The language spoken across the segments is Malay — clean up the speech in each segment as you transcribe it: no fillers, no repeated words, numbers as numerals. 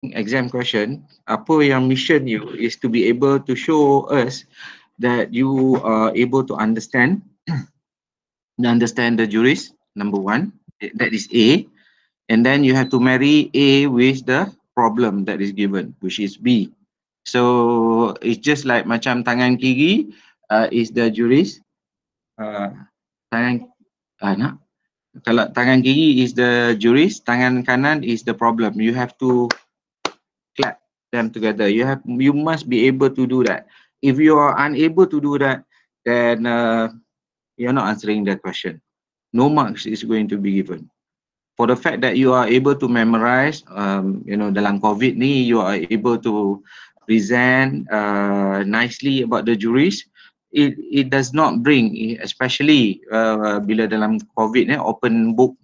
exam question, apa yang mission you is to be able to show us that you are able to understand the juris, number one, that is A, and then you have to marry A with the problem that is given, which is B. So it's just like macam tangan kiri is the juris, tangan nak, kalau tangan kiri is the juris, tangan kanan is the problem. You have to clap them together. You must be able to do that. If you are unable to do that, then you're not answering the question. No marks is going to be given. For the fact that you are able to memorize, dalam COVID ni, you are able to present nicely about the juris. It does not bring, especially bila dalam COVID ni, open book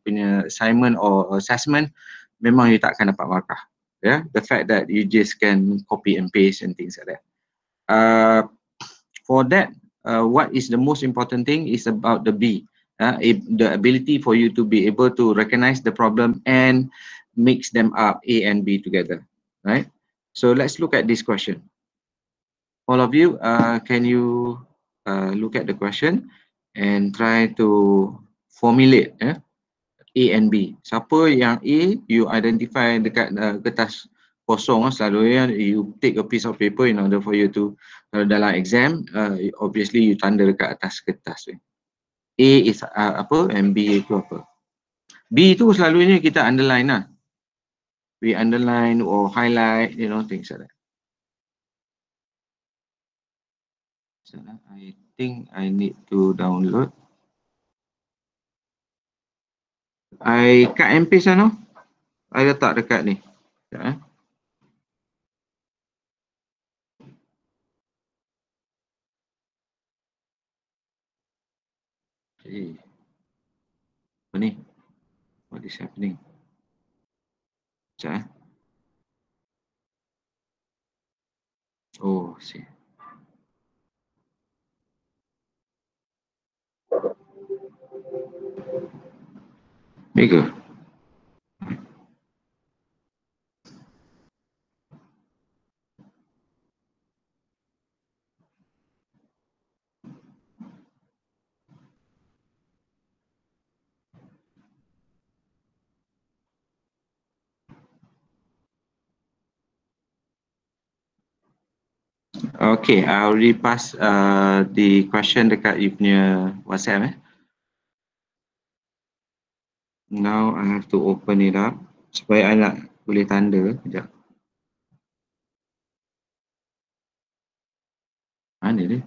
punya assignment or assessment, memang you tak akan dapat markah. Yeah, the fact that you just can copy and paste and things like that. For that, what is the most important thing is about the B. The ability for you to be able to recognize the problem and mix them up, A and B together, right? So let's look at this question. All of you, can you look at the question and try to formulate A and B. Siapa yang A, you identify dekat kertas kosong selalunya, you take a piece of paper in order for you to, dalam exam, obviously you tanda dekat atas kertas. A is apa and B itu apa. B itu selalunya kita underline lah. We underline or highlight, things like that. So, I think I need to download. I cut and paste lah, no? I letak dekat ni. Sekejap, Okay. Apa ni? What is happening? Sekejap, Oh, see. Mega. Okay, I already pass the question dekat you punya WhatsApp. Now I have to open it up supaya I nak boleh tanda. Sekejap. Mana dia?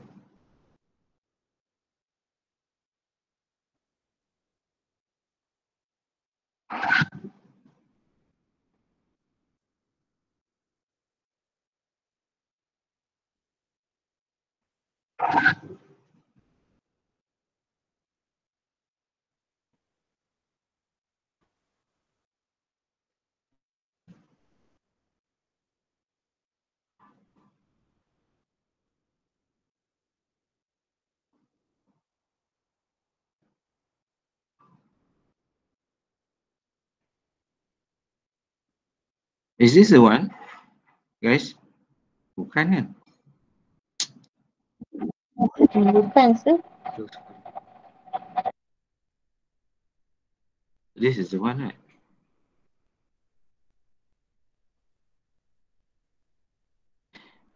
Is this the one? Guys? Bukan kan? Bukan, sir. This is the one, right?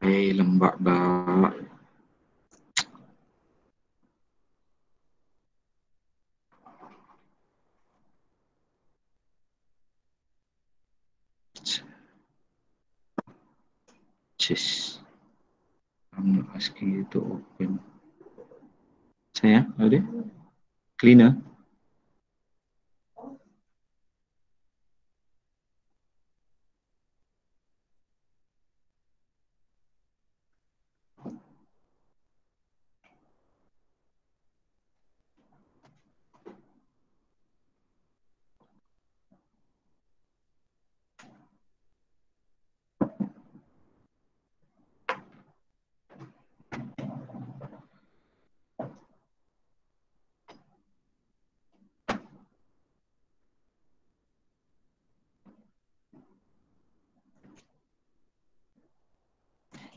Lembab bah. Cheers. I'm not asking you to open. Sayang, ada? Cleaner?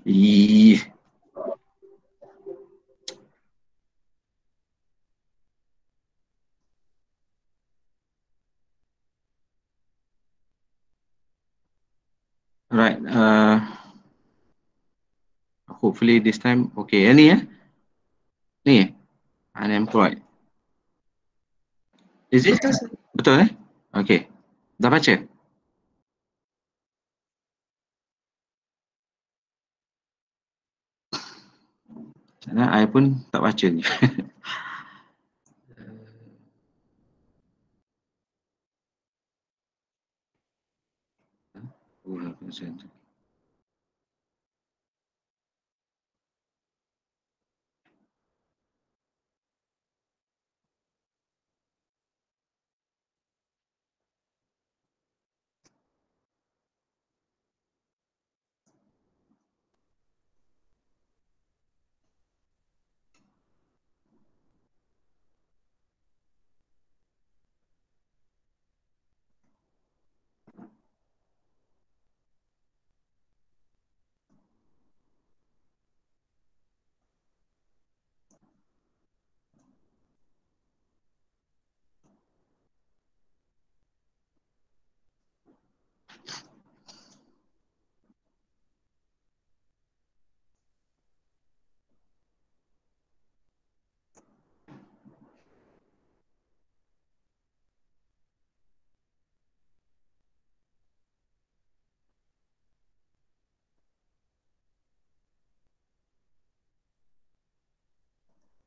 Ih. Right. Hopefully this time. Okay. Ni ya. Ni. Unemployed. Is it? Betul Okay. Dah baca? Sana I pun tak baca ni.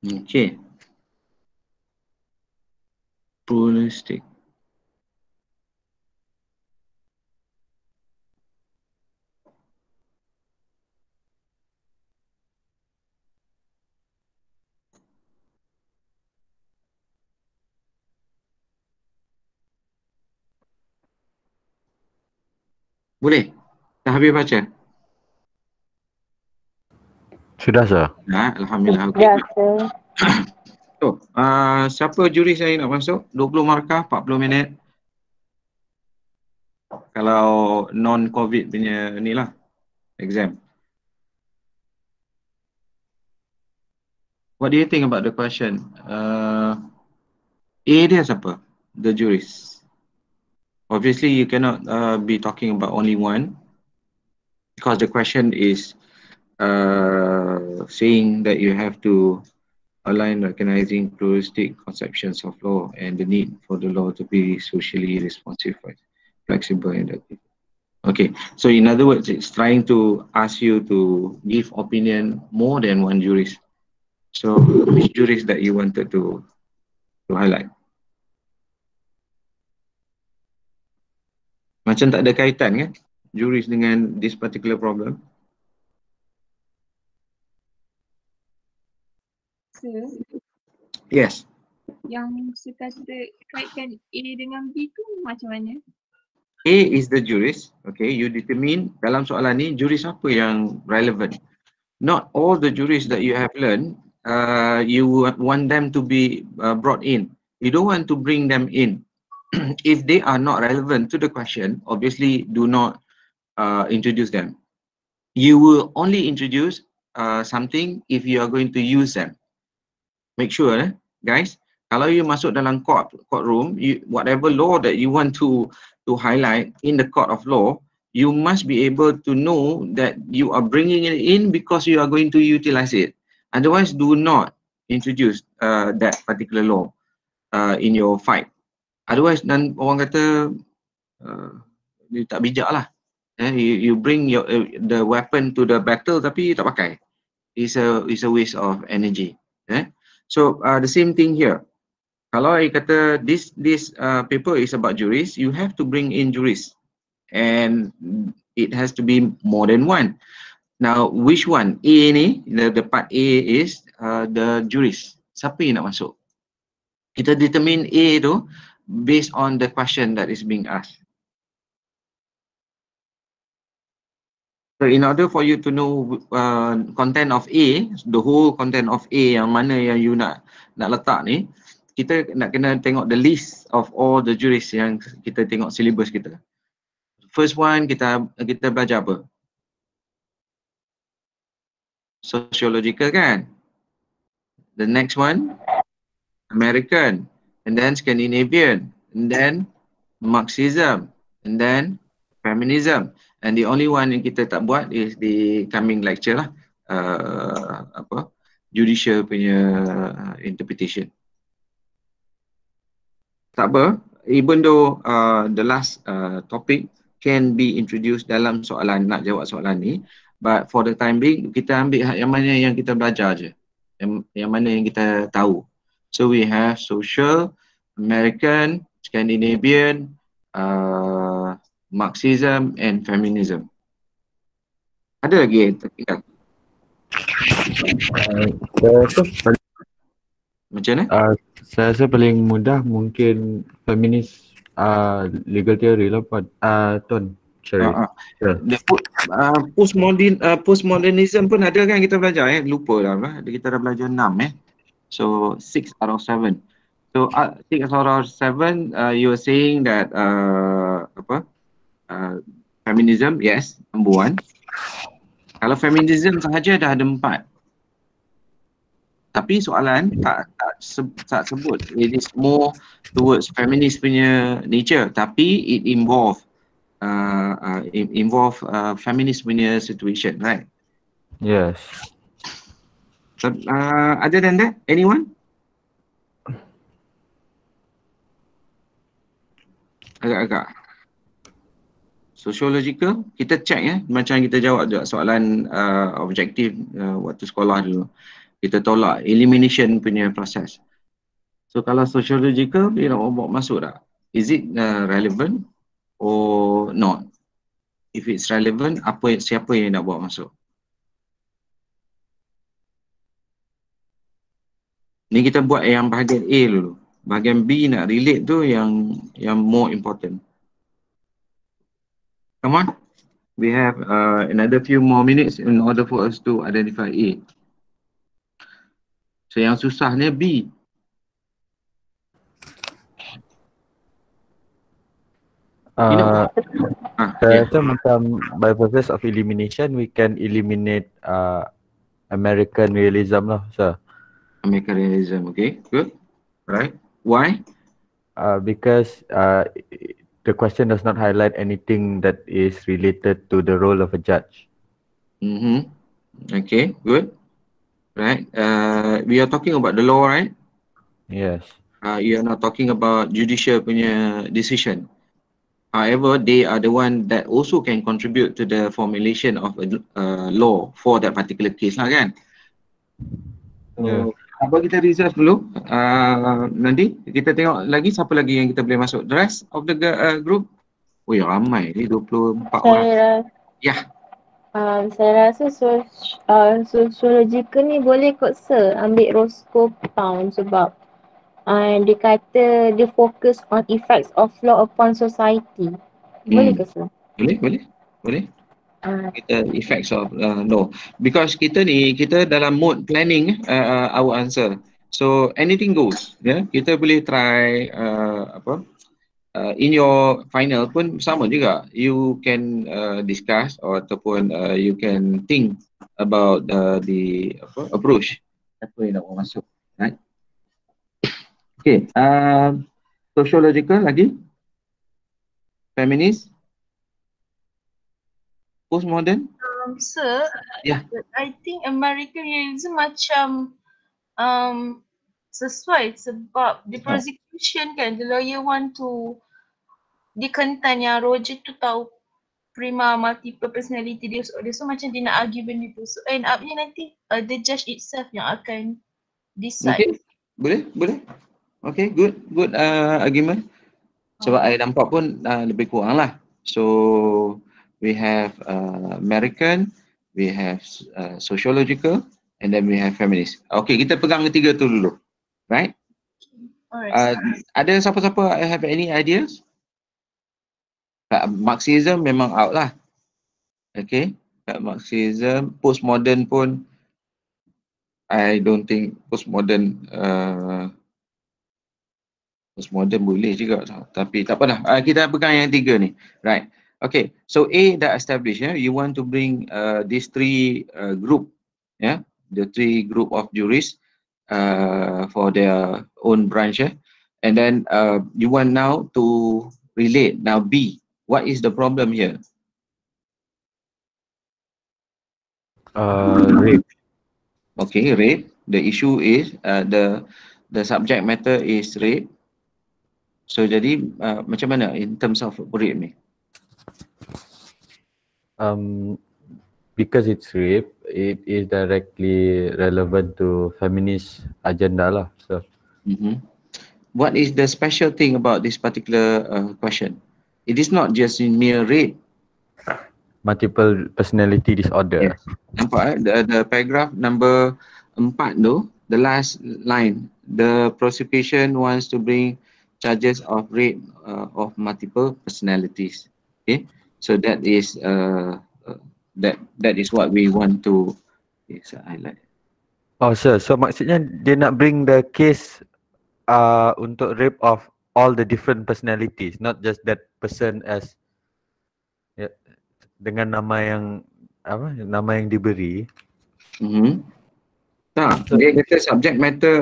Okay. Pluralistic. Boleh? Dah habis baca? Sudah, sir. Dah, Alhamdulillah. Okay. Ya, sir. So, siapa juris yang nak masuk? 20 markah, 40 minit. Kalau non-COVID punya ni lah, exam. What do you think about the question? A dia siapa? The jurist. Obviously, you cannot be talking about only one, because the question is saying that you have to align recognizing pluralistic conceptions of law and the need for the law to be socially responsive, flexible, and adaptive. Okay, so in other words, it's trying to ask you to give opinion more than one jurist. So which jurist that you wanted to highlight? Macam tak ada kaitan kan jurist dengan this particular problem? Sir, Yes. yang sekata kaitkan A dengan B tu macam mana? A is the jurist. Okay, you determine dalam soalan ni jurist apa yang relevant. Not all the jurists that you have learned, you want them to be brought in. You don't want to bring them in. If they are not relevant to the question, obviously do not introduce them. You will only introduce something if you are going to use them. Make sure, guys, kalau you masuk dalam courtroom, whatever law that you want to highlight in the court of law, you must be able to know that you are bringing it in because you are going to utilize it. Otherwise, do not introduce that particular law in your fight. Otherwise, dan orang kata tak bijak lah. You bring the weapon to the battle tapi tak pakai. It's a waste of energy. So the same thing here. Kalau I kata this paper is about jurists, you have to bring in jurists, and it has to be more than one. Now, which one? A ni, the part A is the jurist. Siapa yang nak masuk? Kita determine A tu based on the question that is being asked. So in order for you to know content of A, the whole content of A yang mana yang you nak letak ni, kita nak kena tengok the list of all the jurists yang kita tengok syllabus kita. First one kita belajar apa? Sociological kan? The next one, American, and then Scandinavian, and then Marxism, and then feminism. And the only one yang kita tak buat is the coming lecture lah, judicial punya interpretation. Tak apa, even though the last topic can be introduced dalam soalan, nak jawab soalan ni, but for the time being kita ambil yang mana yang kita belajar je, yang mana yang kita tahu. So we have social, American, Scandinavian, Marxism and feminism. Ada lagi yang tertinggal? Macam mana? Saya rasa paling mudah mungkin feminis legal theory lah Tuan. Sorry. Postmodernism pun ada kan kita belajar lupa lah kita dah belajar 6 so 6 out of 7. So 6 out of 7 you are saying that feminism, yes, number 1. Kalau feminism sahaja dah ada 4. Tapi soalan tak sebut it is more towards feminist punya nature, tapi it involve feminist punya situation, right? Yes. So, other than that, anyone? Agak-agak sociological, kita check macam kita jawab juga soalan objektif waktu sekolah dulu. Kita tolak elimination punya proses. So kalau sociological, dia nak bawa masuk tak? Is it relevant or not? If it's relevant, siapa yang nak bawa masuk? Ni kita buat yang bahagian A dulu. Bahagian B nak relate tu yang more important. Come on. We have another few more minutes in order for us to identify A. So yang susahnya B. Saya rasa macam by process of elimination we can eliminate American realism lah, sir. American realism, okay, good, right? Why? Because the question does not highlight anything that is related to the role of a judge. Okay, good, right? We are talking about the law, right? Yes. You are not talking about judicial punya decision. However, they are the one that also can contribute to the formulation of a law for that particular case lah kan? So, apa kita reserve dulu? Nanti kita tengok lagi siapa lagi yang kita boleh masuk. The rest of the group? Oh ya, ramai ni 24 orang. Ya. Saya rasa sociological ni boleh kot sir ambil Roscoe Pound sebab dia kata dia fokus on effects of law upon society. Boleh ke sir? Boleh. Kita effects of law. Because kita dalam mode planning our answer. So anything goes. Kita boleh try in your final pun sama juga. You can discuss ataupun you can think about the approach. Apa yang nak masuk, right? Okay, sociological lagi, feminist, postmodern. Sir, I think American realism macam sesuai sebab the prosecution kan, the lawyer want to dikentan yang Roger tu tahu prima multiple personality disorder, so macam dia nak argue benda tu, so end up ni nanti the judge itself yang akan decide. Okay, boleh. Okay, good argument. Sebab I nampak pun lebih kurang lah. So we have American, we have sociological, and then we have feminist. Okay, kita pegang ketiga tu dulu, right? Alright. Ada siapa-siapa have any ideas? Marxism memang out lah. Okay, Marxism, postmodern pun I don't think postmodern boleh juga, tapi tak apa dah. Kita pegang yang tiga ni, right? Okay, so A dah established, you want to bring these three group yeah, the 3 group of juries for their own branch, and then you want now to relate. Now B, what is the problem here? Rape. Okay, rape. The issue is the subject matter is rape. So jadi macam mana in terms of rape ni? Because it's rape, it is directly relevant to feminist agenda lah. So, what is the special thing about this particular question? It is not just in mere rape. multiple personality disorder. Yes. Nampak the paragraph number 4 tu, the last line, the prosecution wants to bring charges of rape of multiple personalities. Okay, so that is that is what we want to highlight. Oh sir, so maksudnya dia nak bring the case untuk rape of all the different personalities, not just that person as dengan nama yang nama yang diberi. Tak, dia kata subject matter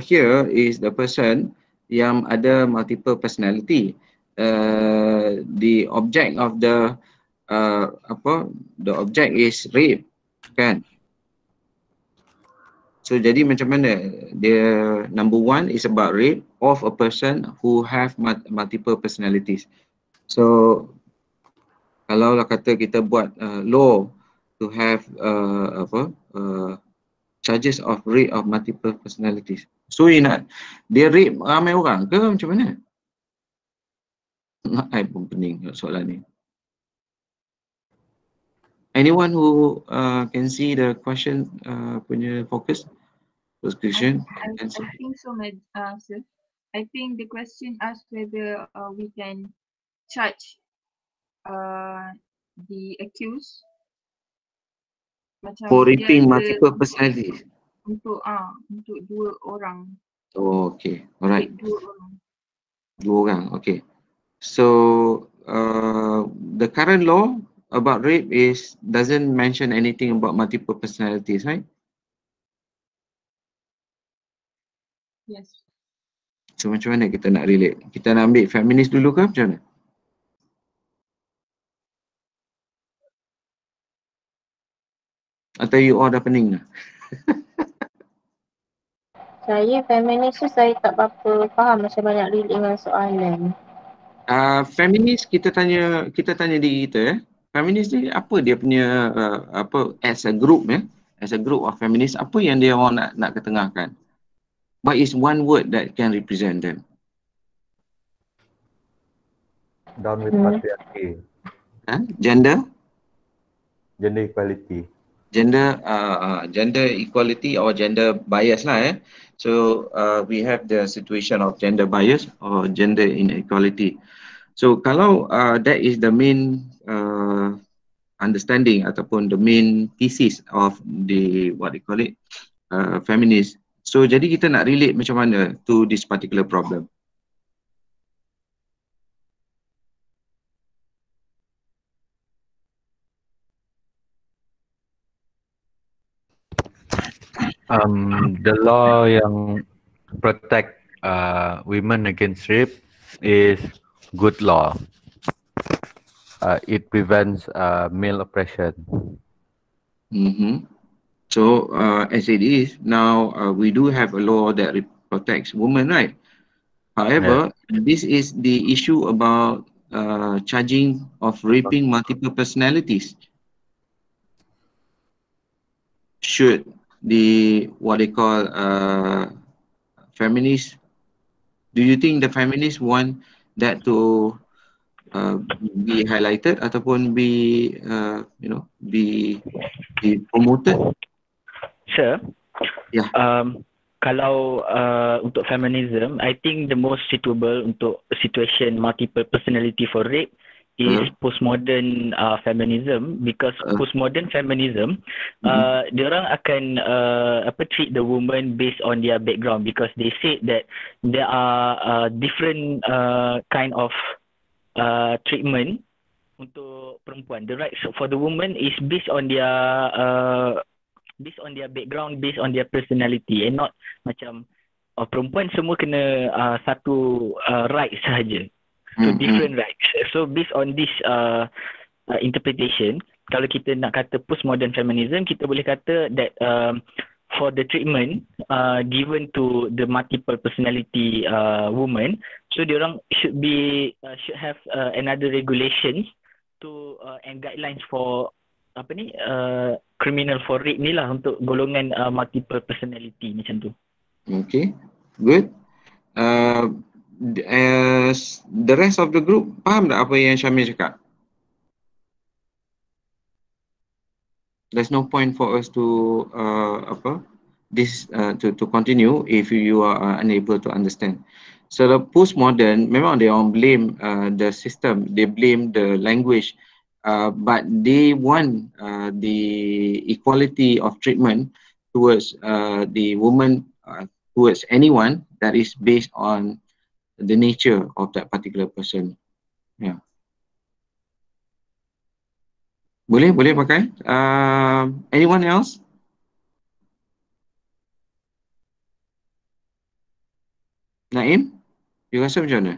here is the person yang ada multiple personality. The object of the the object is rape, kan? So jadi macam mana? Dia number 1 is about rape of a person who have multiple personalities. So kalau lah kata kita buat law to have charges of rape of multiple personalities. So dia rape ramai orang ke macam mana? I pun pening soalan ni. Anyone who can see the question punya focus? Question? I think so, sir. I think the question asks whether we can charge the accused macam for raping multiple personalities. Untuk 2 orang. Oh, okay. Alright. 2 orang. 2 orang. Okay. So the current law about rape doesn't mention anything about multiple personalities, right? Yes. So macam mana kita nak relate? Kita nak ambil feminist dulu ke macam mana? Atau you all dah pening dah? Saya feminis tu saya tak berapa faham macam mana nak relate dengan soalan. Feminis kita tanya diri kita Feminis ni apa dia punya as a group as a group of feminist, apa yang dia orang nak ketengahkan? What is one word that can represent them? Down with patriarchy. Gender equality. Gender equality or gender bias lah. So we have the situation of gender bias or gender inequality. So kalau that is the main understanding ataupun the main thesis of the feminist. So jadi kita nak relate macam mana to this particular problem? The law yang protect women against rape is good law. It prevents male oppression. So as it is now, we do have a law that protects women, right? However, this is the issue about charging of raping multiple personalities. Should the what they call feminists, do you think the feminists want that to be highlighted ataupun be be promoted? Sure. Yeah. Kalau untuk feminism, I think the most suitable untuk situation multiple personality for rape is postmodern feminism, because postmodern feminism diorang akan treat the woman based on their background, because they said that there are different kind of treatment untuk perempuan. The rights for the woman is based on their based on their background, based on their personality, and not macam perempuan semua kena satu rights sahaja. So different rights. So based on this interpretation, kalau kita nak kata postmodern feminism, kita boleh kata that for the treatment given to the multiple personality woman, so diorang should have another regulations to and guidelines for criminal for rape ni lah untuk golongan multiple personality macam tu. Okay, good. The rest of the group faham tak apa yang Syamil cakap? There's no point for us to to continue if you are unable to understand. So the postmodern, memang they all blame the system, they blame the language, but they want the equality of treatment towards the woman, towards anyone that is based on the nature of that particular person. Yeah. Boleh pakai. Anyone else? Naim, you rasa macam mana?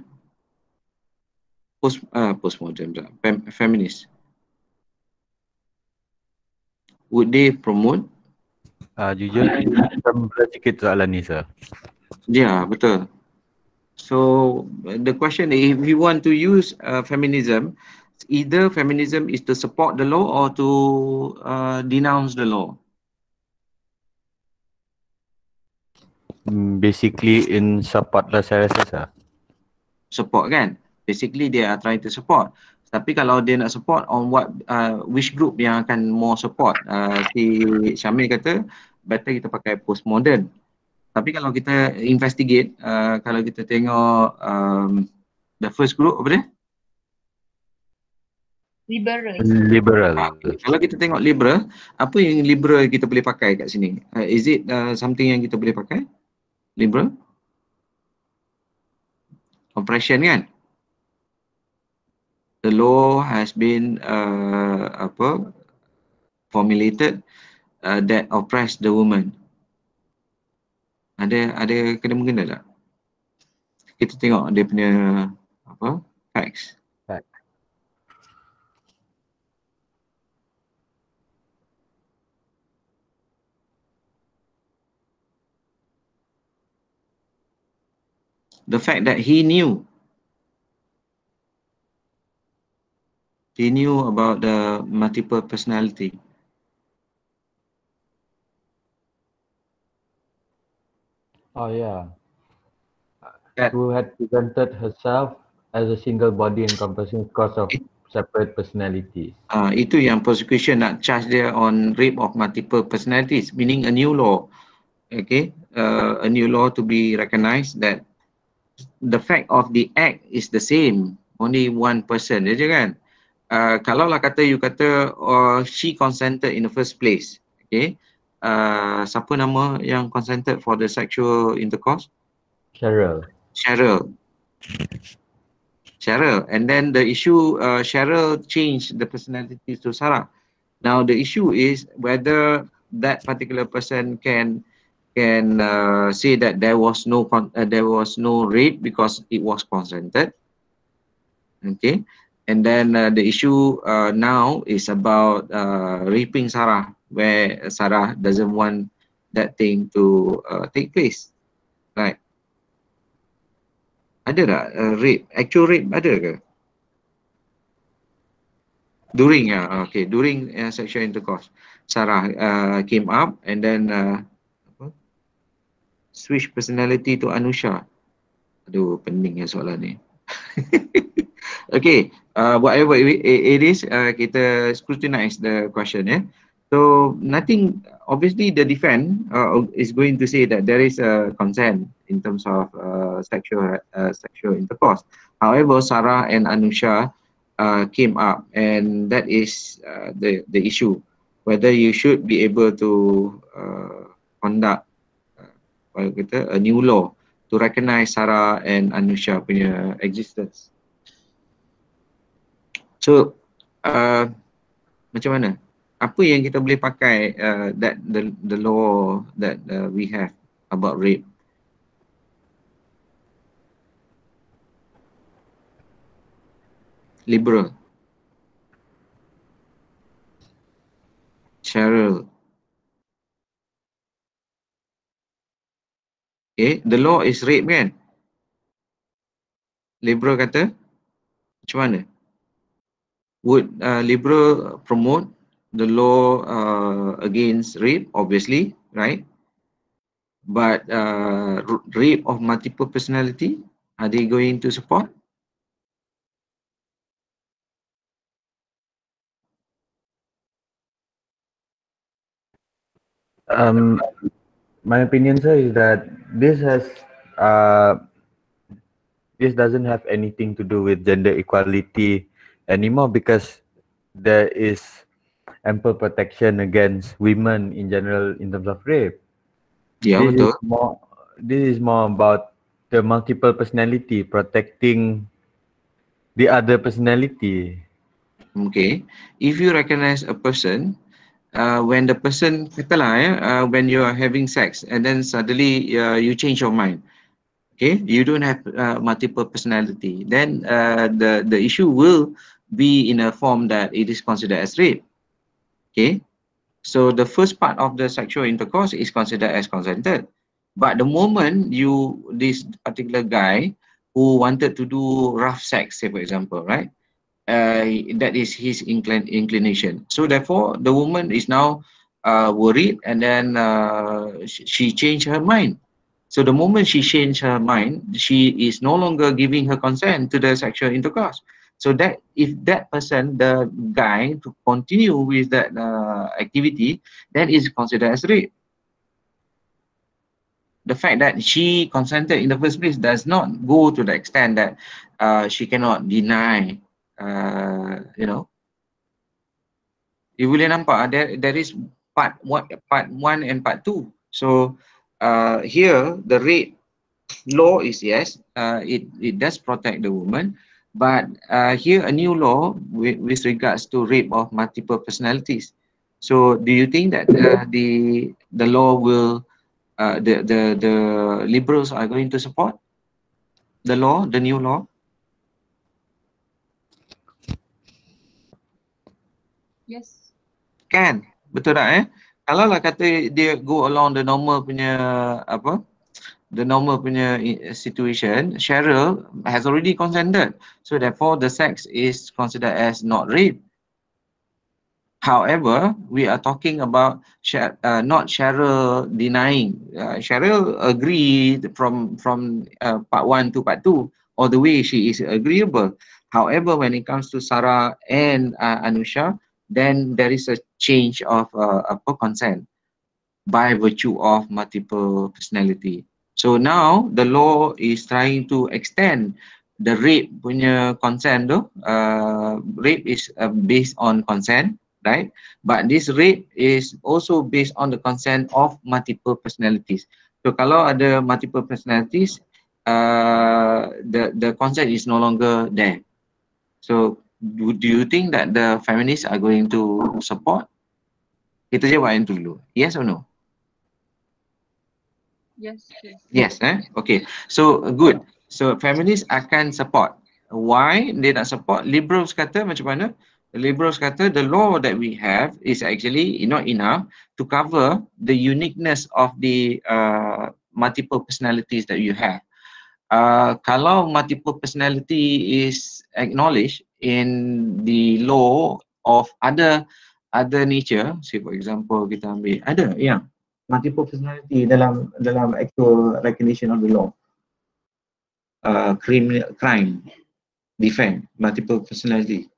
Postmodern, feminist. Would they promote? Jujur, berat sikit soalan ni, sir. Ya, betul. So the question is, if you want to use feminism, either feminism is to support the law or to denounce the law. Basically in support lah saya rasa, sir. Support kan? Basically they are trying to support. Tapi kalau dia nak support on what, which group yang akan more support? Si Syamil kata better kita pakai postmodern. Tapi kalau kita investigate, kalau kita tengok the first group apa dia? Liberal. Kalau kita tengok liberal, apa yang liberal kita boleh pakai kat sini? Is it something yang kita boleh pakai? Liberal? Oppression kan? The law has been formulated that oppress the woman. Ada kena-mengena tak? Kita tengok dia punya facts. The fact that he knew about the multiple personality. Oh yeah. Who had presented herself as a single body encompassing cause of separate personalities. Itu yang prosecution nak charge dia on rape of multiple personalities, meaning a new law. Okay, a new law to be recognized that the fact of the act is the same, only one person je kan. Kalau lah kata you kata she consented in the first place, okay, siapa nama yang consented for the sexual intercourse? Cheryl, and then the issue, Cheryl changed the personality to Sarah. Now the issue is whether that particular person can say that there was no rape because it was consented. Okay, and then the issue now is about raping Sarah, where Sarah doesn't want that thing to take place, right? Ada tak rape, actual rape ada ke? During sexual intercourse, Sarah came up and then switch personality to Anusha. Aduh, pening ya soalan ni. Okay, whatever it is, kita scrutinize the question ya. So nothing, obviously the defense is going to say that there is a consent in terms of sexual intercourse. However, Sarah and Anusha came up, and that is the issue, whether you should be able to conduct a new law to recognize Sarah and Anusha punya existence. So macam mana? apa yang kita boleh pakai that the law that we have about rape? Liberal. Cheryl. Okay, the law is rape kan? Liberal kata macam mana? Would liberal promote the law against rape? Obviously, right? But rape of multiple personality, are they going to support? My opinion, sir, is that this doesn't have anything to do with gender equality anymore, because there is ample protection against women in general in terms of rape. Yeah, betul. This is more about the multiple personality, protecting the other personality. Okay, if you recognize a person, when the person, katalah when you are having sex and then suddenly you change your mind, okay, you don't have multiple personality, then the issue will be in a form that it is considered as rape. Okay, so the first part of the sexual intercourse is considered as consented, but the moment this particular guy who wanted to do rough sex, say for example, right, that is his inclination. So therefore, the woman is now worried, and then she changed her mind. So the moment she changed her mind, she is no longer giving her consent to the sexual intercourse. So that if that person, the guy, to continue with that activity, then is considered as rape. The fact that she consented in the first place does not go to the extent that she cannot deny. You boleh nampak there is part 1 and part 2. So here the rape law is yes, it does protect the woman, but here a new law with regards to rape of multiple personalities. So do you think that the law will the liberals are going to support the new law? Yes. Kan, betul tak Kalau lah kata dia go along the normal punya situation, Cheryl has already consented, so therefore the sex is considered as not rape. However, we are talking about not Cheryl denying. Cheryl agreed from part 1 to part 2, or the way she is agreeable. However, when it comes to Sarah and Anusha, then there is a change of consent by virtue of multiple personality. So now the law is trying to extend the rape punya consent tu. Rape is based on consent, right? But this rape is also based on the consent of multiple personalities. So kalau ada multiple personalities, the consent is no longer there. So do you think that the feminists are going to support? Kita jawab yang tu dulu. Yes or no? Yes. Yes, okay. So good. So feminists akan support. Why dia nak support? Liberals kata macam mana? Liberals kata the law that we have is actually not enough to cover the uniqueness of the multiple personalities that you have. Kalau multiple personality is acknowledged in the law of other nature, say for example kita ambil ada yang multiple personality dalam actual recognition of the law, crime defend multiple personality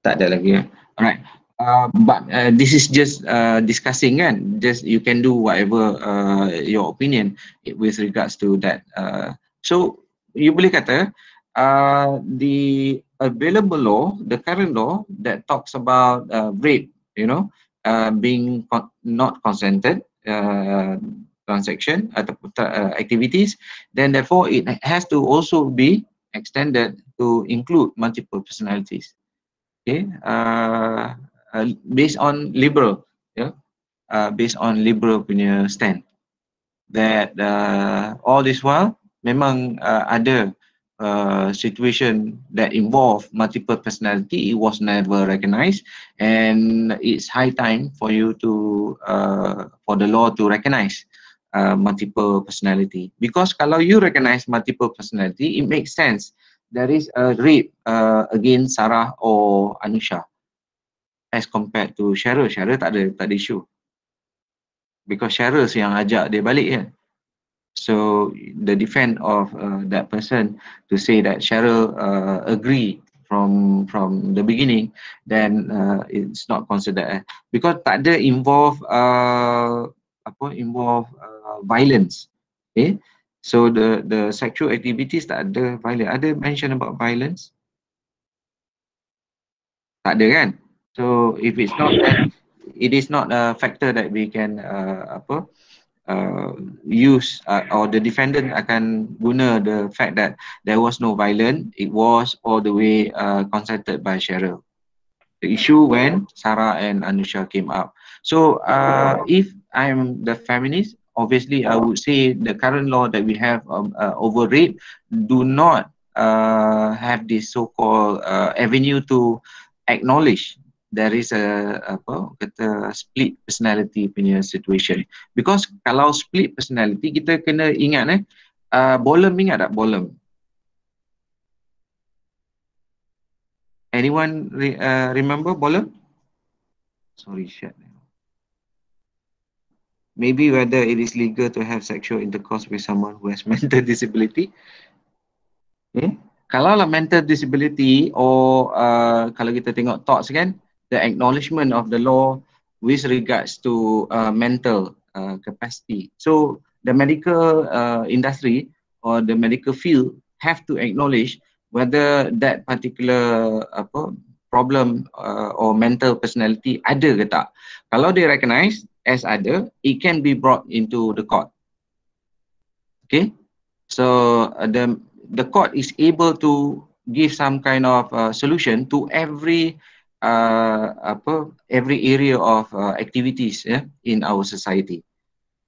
tak ada lagi alright. But this is just discussing kan, just you can do whatever your opinion with regards to that. So you boleh kata the available law, the current law that talks about rape, being not consented transaction atau activities, then therefore it has to also be extended to include multiple personalities. Okay, based on liberal, based on liberal punya stand, that all this while memang ada situation that involve multiple personality, it was never recognized, and it's high time for you to for the law to recognize multiple personality. Because kalau you recognize multiple personality, it makes sense there is a rape against Sarah or Anusha as compared to Cheryl. Cheryl tak ada issue because Cheryl yang ajak dia balik kan. So the defense of that person to say that Cheryl agree from the beginning, then it's not considered because tak ada involve violence. Okay, so the sexual activities tak ada violence. Ada mention about violence? Tak ada kan? So if it's not that, it is not a factor that we can use or the defendant akan guna the fact that there was no violence, it was all the way consented by Cheryl. The issue when Sarah and Anusha came up. So if I'm the feminist, obviously I would say the current law that we have over rape do not have this so-called avenue to acknowledge there is a split personality punya situation. Because kalau split personality, kita kena ingat Bolam, ingat tak Bolam? Anyone remember Bolam? Sorry, shit. Maybe whether it is legal to have sexual intercourse with someone who has mental disability. Okay. Kalau lah mental disability or kalau kita tengok thoughts kan, the acknowledgement of the law with regards to mental capacity. So the medical industry or the medical field have to acknowledge whether that particular problem or mental personality ada ke tak. Kalau they recognize as ada, it can be brought into the court. Okay, so the court is able to give some kind of solution to every area of activities in our society.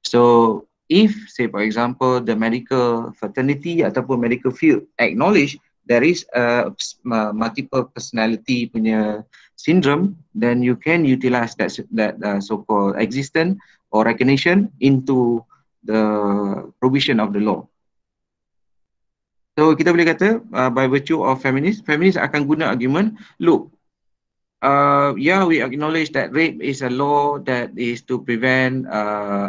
So if say for example the medical fraternity ataupun medical field acknowledge there is a multiple personality punya syndrome, then you can utilize that so-called existence or recognition into the provision of the law. So kita boleh kata by virtue of feminist akan guna argument, look, yeah, we acknowledge that rape is a law that is to prevent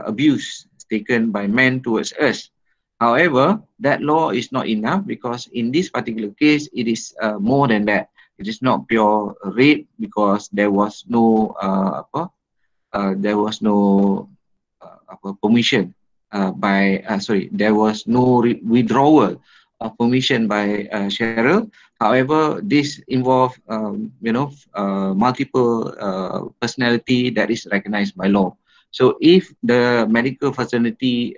abuse taken by men towards us. However, that law is not enough because in this particular case, it is more than that. It is not pure rape because there was no permission there was no withdrawal of permission by Cheryl. However, this involved multiple personality that is recognized by law. So if the medical fraternity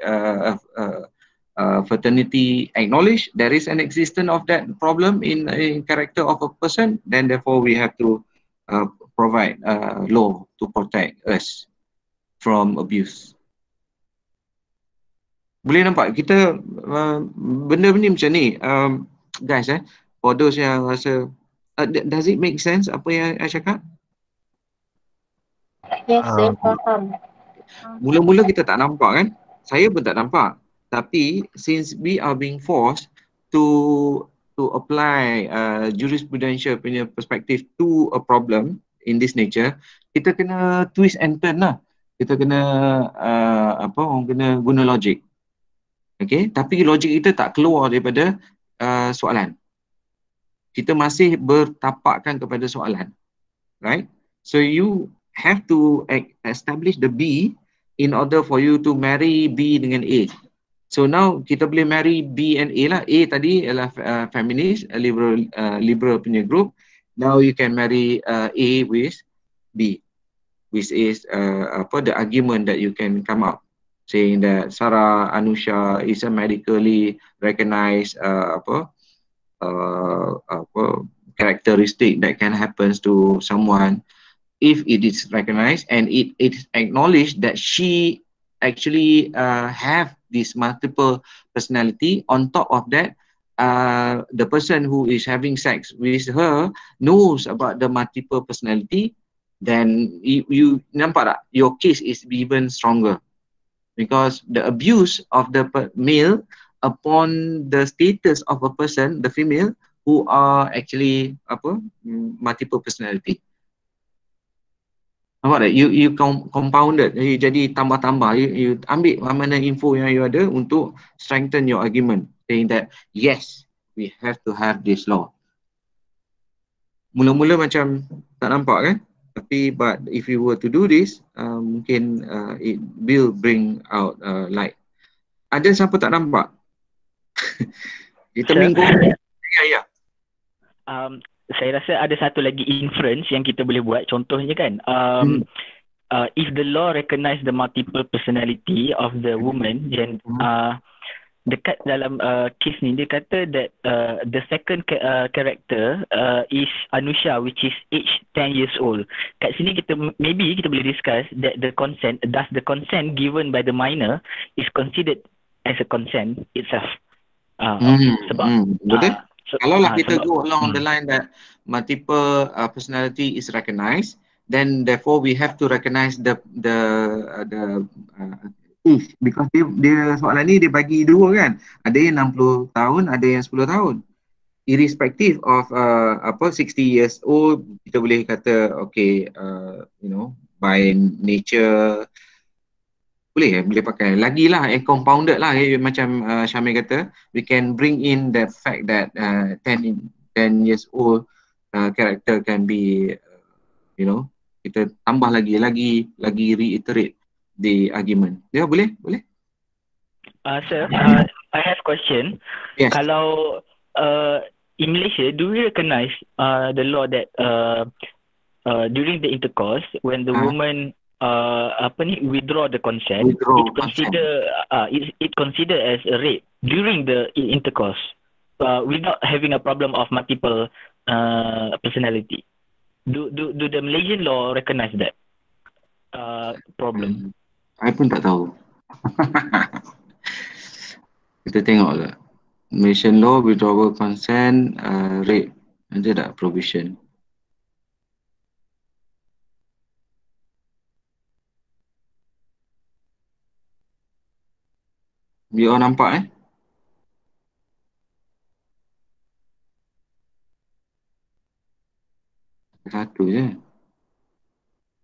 acknowledge there is an existence of that problem in character of a person, then therefore we have to provide law to protect us from abuse. Boleh nampak kita benda ni macam ni, guys, for those yang rasa does it make sense apa yang saya cakap? Yes, saya faham. Mula-mula kita tak nampak kan, saya pun tak nampak, tapi since we are being forced to apply jurisprudential punya perspective to a problem in this nature, kita kena twist and turn lah. Kita kena orang kena guna logik. Okay, tapi logik kita tak keluar daripada soalan. Kita masih bertapakkan kepada soalan, right? So you have to establish the B in order for you to marry B dengan A. So now kita boleh marry B and A lah. A tadi adalah feminist, liberal punya group. Now you can marry A with B, which is the argument that you can come up, saying that Sarah Anusha is a medically recognized characteristic that can happen to someone if it is recognized and it is acknowledged that she actually have this multiple personality. On top of that, the person who is having sex with her knows about the multiple personality, then you nampak tak, your case is even stronger, because the abuse of the male upon the status of a person, the female, who are actually multiple personality. Nampak tak? You compounded, you jadi tambah-tambah, you ambil mana info yang you ada untuk strengthen your argument, saying that yes, we have to have this law. Mula-mula macam tak nampak kan? Tapi but if you were to do this, mungkin it will bring out light. Ada siapa tak nampak? Kita Sir, minggu ya. Saya rasa ada satu lagi inference yang kita boleh buat. Contohnya kan, if the law recognize the multiple personality of the woman, then dekat dalam case ni dia kata that the second character is Anusha, which is age 10 years old. Kat sini maybe kita boleh discuss that the consent, does the consent given by the minor is considered as a consent itself. Betul. Kalau lah kita go along the line that multiple personality is recognized, then therefore we have to recognize the age, because dia soalan ni dia bagi dua kan, ada yang 60 tahun, ada yang 10 tahun. Irrespective of 60 years old, kita boleh kata okay, by nature boleh pakai lagi lah, compounded lah, macam Syamil kata, we can bring in the fact that 10 years old character can be kita tambah lagi reiterate the argument. Ya, boleh? Sir, I have question. Yes. Kalau in Malaysia, do we recognize the law that during the intercourse, when the woman withdraw the consent, it consider as a rape during the intercourse, without having a problem of multiple personality. Do the Malaysian law recognize that problem? I pun tak tahu. Kita tengok lah. Malaysian law, withdrawal consent, rape, ada tak provision? You all nampak satu je.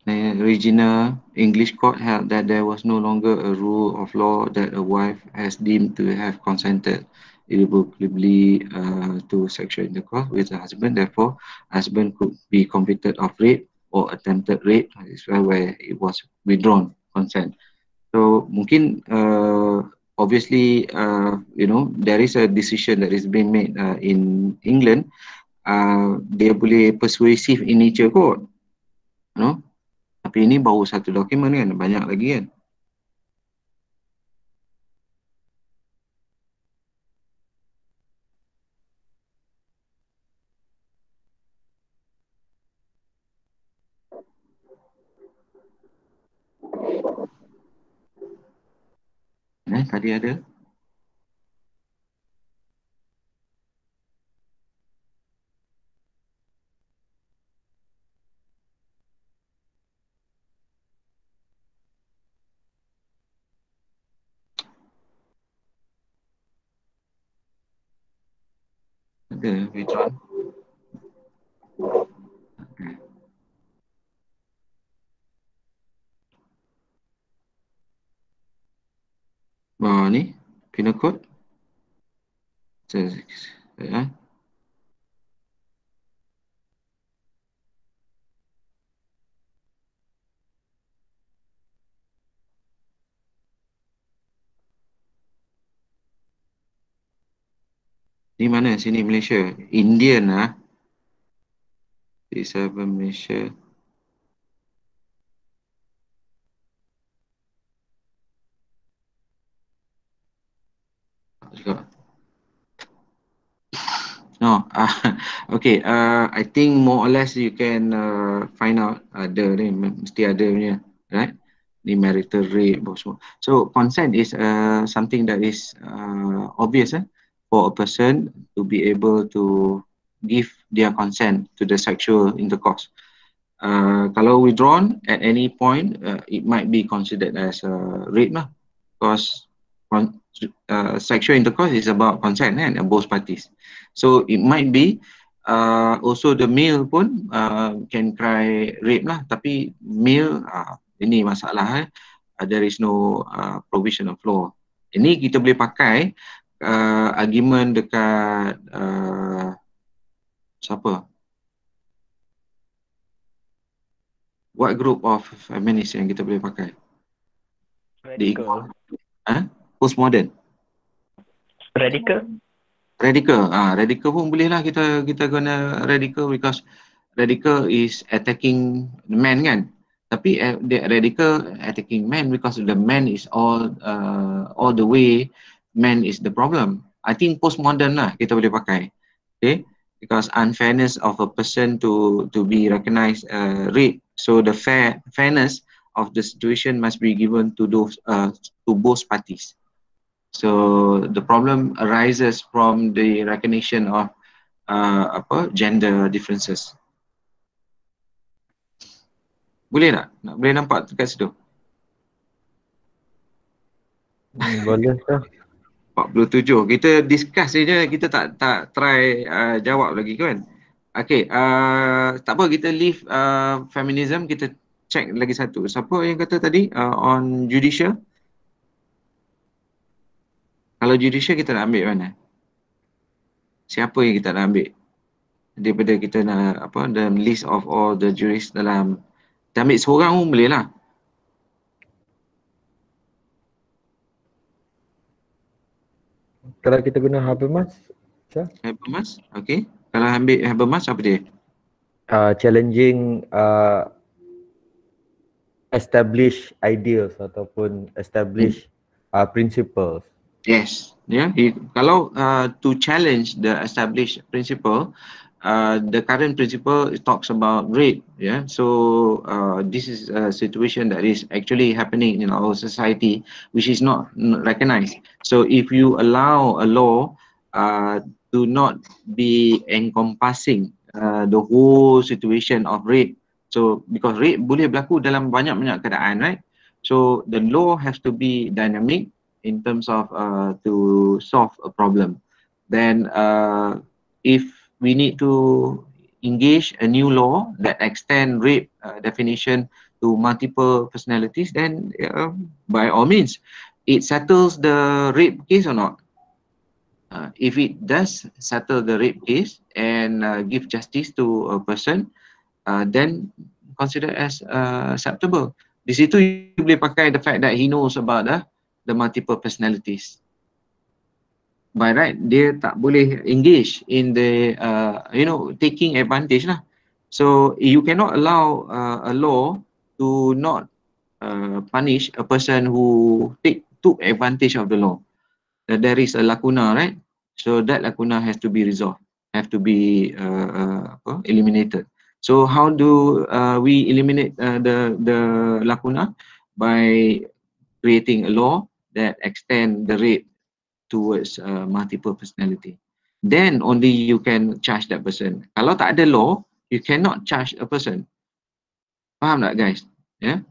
The original English court held that there was no longer a rule of law that a wife has deemed to have consented irrevocably to sexual intercourse with her husband. Therefore, husband could be convicted of rape or attempted rape, where it was withdrawn consent. So mungkin obviously there is a decision that is being made in England. Dia boleh persuasive in nature kot, tapi ini baru satu dokumen kan, banyak lagi kan. Tadi ada. Ada withdrawn. Bawah ni penal code. Di mana? Sini Malaysia. Indian lah. 37 Malaysia. Tak juga. No, okay. I think more or less you can find out ada ni, mesti ada punya, right? Ni marital rape apa semua. So consent is something that is obvious for a person to be able to give their consent to the sexual intercourse. Kalau withdrawn at any point, it might be considered as rape lah, because sexual intercourse is about consent kan, both parties. So it might be also the male pun can cry rape lah, tapi male ini masalah there is no provision of law. Ini kita boleh pakai argument dekat siapa? What group of feminists yang kita boleh pakai? Radical. Postmodern. Radical. Radical pun boleh lah kita guna radical, because radical is attacking the man kan. Tapi the radical attacking man because the man is all the way, man is the problem. I think postmodern lah kita boleh pakai. Okay, because unfairness of a person to be recognized rape. So the fairness of the situation must be given to those to both parties. So the problem arises from the recognition of gender differences. Boleh tak? Boleh nampak dekat situ? Boleh tak? 47. Kita discuss saja, kita tak try jawab lagi kan. Okay, tak apa, kita leave feminism, kita check lagi satu. Siapa yang kata tadi on judicial? Kalau judicial kita nak ambil mana? Siapa yang kita nak ambil? Daripada kita nak the list of all the jurists dalam, kita ambil seorang pun boleh lah. Kalau kita guna Habermas, Habermas, okay. Kalau ambil Habermas, apa dia? Challenging established ideals ataupun established principles. Yes, yeah. Kalau to challenge the established principle, the current principle talks about rape. Yeah, so this is a situation that is actually happening in our society, which is not recognized. So if you allow a law to not be encompassing the whole situation of rape, so because rape boleh berlaku dalam banyak-banyak keadaan, right? So the law has to be dynamic in terms of to solve a problem. Then if we need to engage a new law that extend rape definition to multiple personalities, then by all means, it settles the rape case or not. If it does settle the rape case and give justice to a person, then consider as acceptable. Di situ you boleh pakai the fact that he knows about the multiple personalities. By right, dia tak boleh engage in the taking advantage lah. So you cannot allow a law to not punish a person who took advantage of the law. There is a lacuna, right? So that lacuna has to be resolved, have to be eliminated. So how do we eliminate the lacuna? By creating a law that extend the rape towards multiple personality. Then only you can charge that person. Kalau tak ada law, you cannot charge a person. Faham tak guys? Yeah.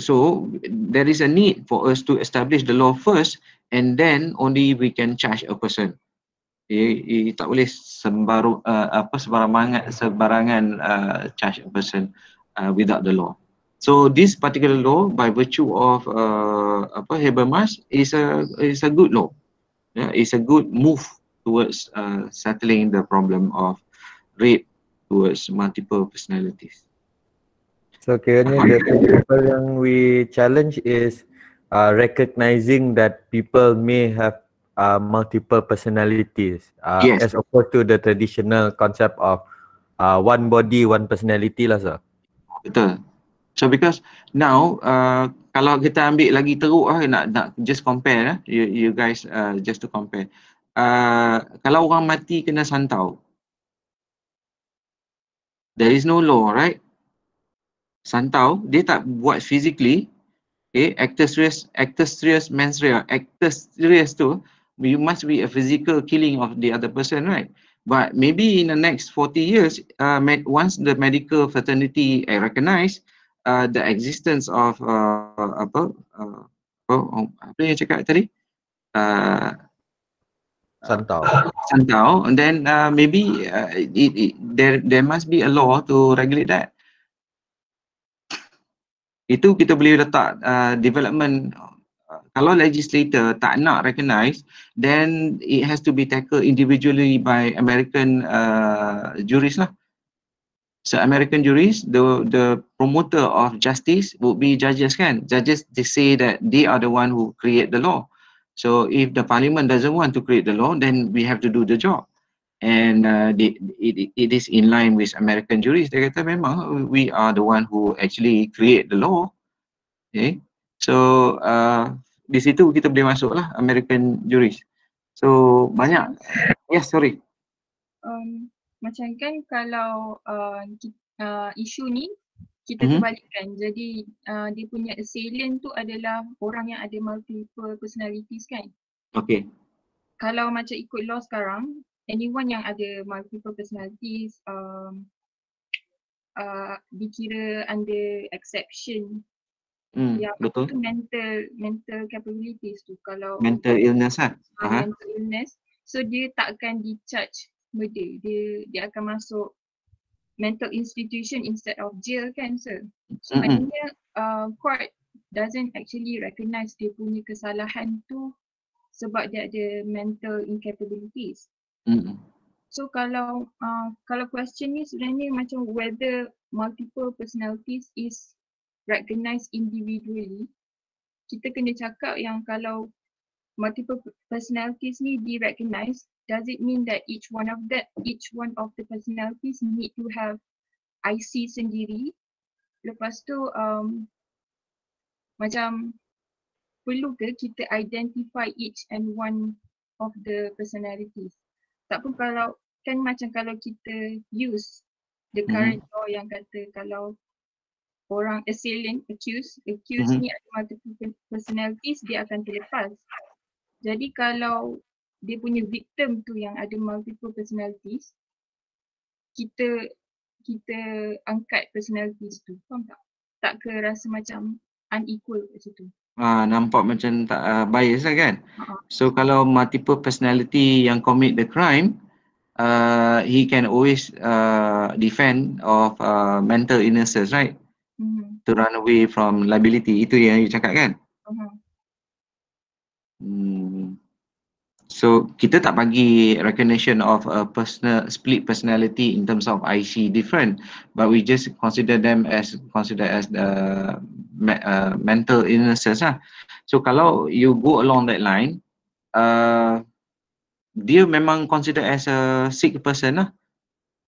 So there is a need for us to establish the law first, and then only we can charge a person. Tak boleh sebarangan charge a person without the law. So this particular law, by virtue of Habermas, is a good law. Yeah, it's a good move towards settling the problem of rape towards multiple personalities. So kiranya the principle yang we challenge is recognizing that people may have multiple personalities, Yes. as opposed to the traditional concept of one body, one personality lah sir. Betul. So because now kalau kita ambil lagi teruk nak just compare you guys just to compare. kalau orang mati kena santau, there is no law, right? Santau, dia tak buat physically, okay, actus reus mens rea. Actus reus tu, you must be a physical killing of the other person, right? But maybe in the next 40 years, once the medical fraternity recognize the existence of apa yang cakap tadi? Santau. Santau, and then maybe there must be a law to regulate that. Itu kita boleh letak development. Kalau legislator tak nak recognize, then it has to be tackled individually by American juries lah. So American juries, the promoter of justice would be judges kan. Judges, they say that they are the one who create the law. So if the parliament doesn't want to create the law, then we have to do the job. And it is in line with American juries. Dia kata memang we are the one who actually create the law. Okay. So di situ kita boleh masuk lah American juries. So banyak. Yes, sorry. Macam kan kalau isu ni kita terbalikkan, jadi dia punya assailant tu adalah orang yang ada multiple personalities kan. Okay. Kalau macam ikut law sekarang, anyone yang ada multiple personalities dikira under exception. Yang betul. tu mental capabilities tu. Kalau mental illness lah. Mental illness, so dia tak akan di-charge murder, dia akan masuk mental institution instead of jail kan sir. So maknanya court doesn't actually recognize dia punya kesalahan tu sebab dia ada mental incapabilities. So kalau question ni sebenarnya macam whether multiple personalities is recognized individually, kita kena cakap yang kalau multiple personalities ni di-recognize, does it mean that each one of the personalities need to have IC sendiri? Lepas tu macam perlu ke kita identify each and one of the personalities? Tak pun kalau kan macam kalau kita use the current law yang kata kalau orang assailant, accused ni ada multiple personalities, dia akan terlepas. Jadi kalau dia punya victim tu yang ada multiple personalities, kita angkat personalities tu, faham tak? Tak ke rasa macam unequal kat situ. Nampak macam tak bias lah kan. So kalau multiple personality yang commit the crime, he can always defend of mental illnesses, right? To run away from liability. Itu yang you cakap kan? So kita tak bagi recognition of a split personality in terms of IC different, but we just consider them as the mental illnesses lah. So kalau you go along that line, dia memang consider as a sick person lah.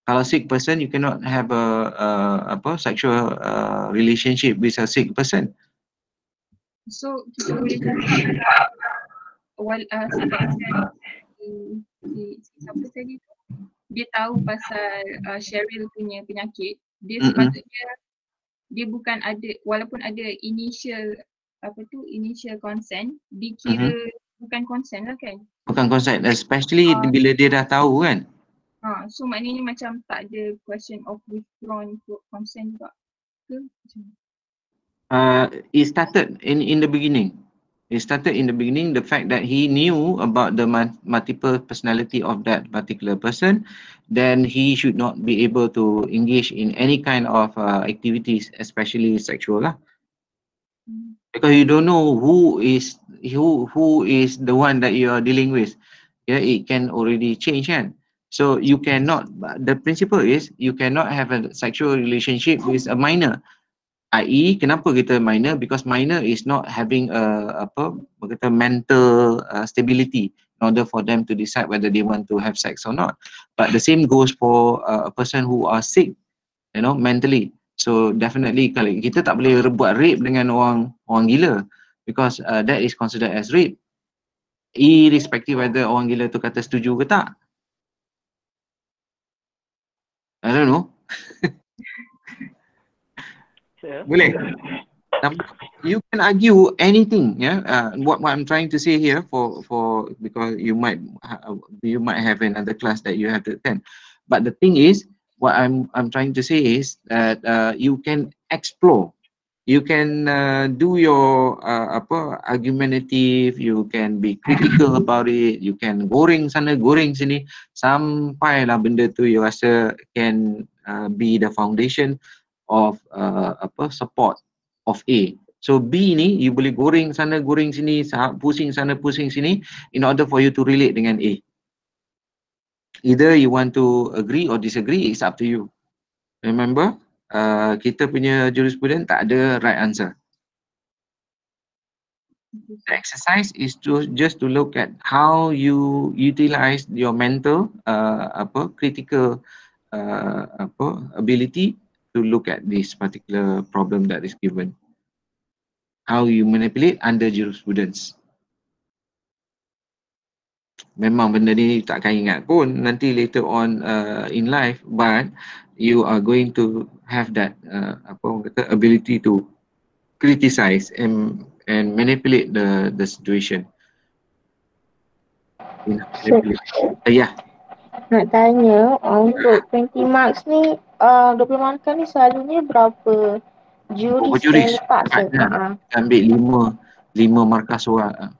Kalau sick person, you cannot have a sexual relationship with a sick person. So kita boleh cakap sebab siapa tadi tu dia tahu pasal Cheryl punya penyakit, dia sepatutnya dia bukan ada, walaupun ada initial consent, dikira bukan consent lah kan? Bukan consent, especially bila dia dah tahu kan? So maknanya macam tak ada question of withdrawn consent juga ke? It started in the beginning. It started in the beginning, the fact that he knew about the multiple personality of that particular person, then he should not be able to engage in any kind of activities, especially sexual lah. Because you don't know who is the one that you are dealing with. Yeah, it can already change kan. So you cannot, the principle is you cannot have a sexual relationship with a minor. I.e. kenapa kita minor? Because minor is not having a mental stability in order for them to decide whether they want to have sex or not. But the same goes for a person who are sick, mentally. So definitely kalau kita tak boleh buat rape dengan orang gila, because that is considered as rape. irrespective whether orang gila tu kata setuju ke tak. I don't know. Boleh. You can argue anything, yeah. What I'm trying to say here, because you might have another class that you have to attend, but the thing is, what I'm trying to say is that you can explore, you can do your argumentative, you can be critical about it, you can goreng sana goreng sini sampailah benda tu you rasa can be the foundation of support of A. So B ni you boleh goreng sana goreng sini, pusing sana pusing sini in order for you to relate dengan A. Either you want to agree or disagree, it's up to you. Remember, kita punya jurisprudence tak ada right answer. The exercise is just to look at how you utilize your mental critical ability to look at this particular problem that is given. How you manipulate under jurisprudence. Memang benda ni takkan ingat pun nanti later on in life, but you are going to have that ability to criticize and manipulate the situation. Yeah. Nak tanya, untuk 20 marks ni, 20 markah ni selalunya berapa juris yang letak tu? Ambil 5 markah seorang.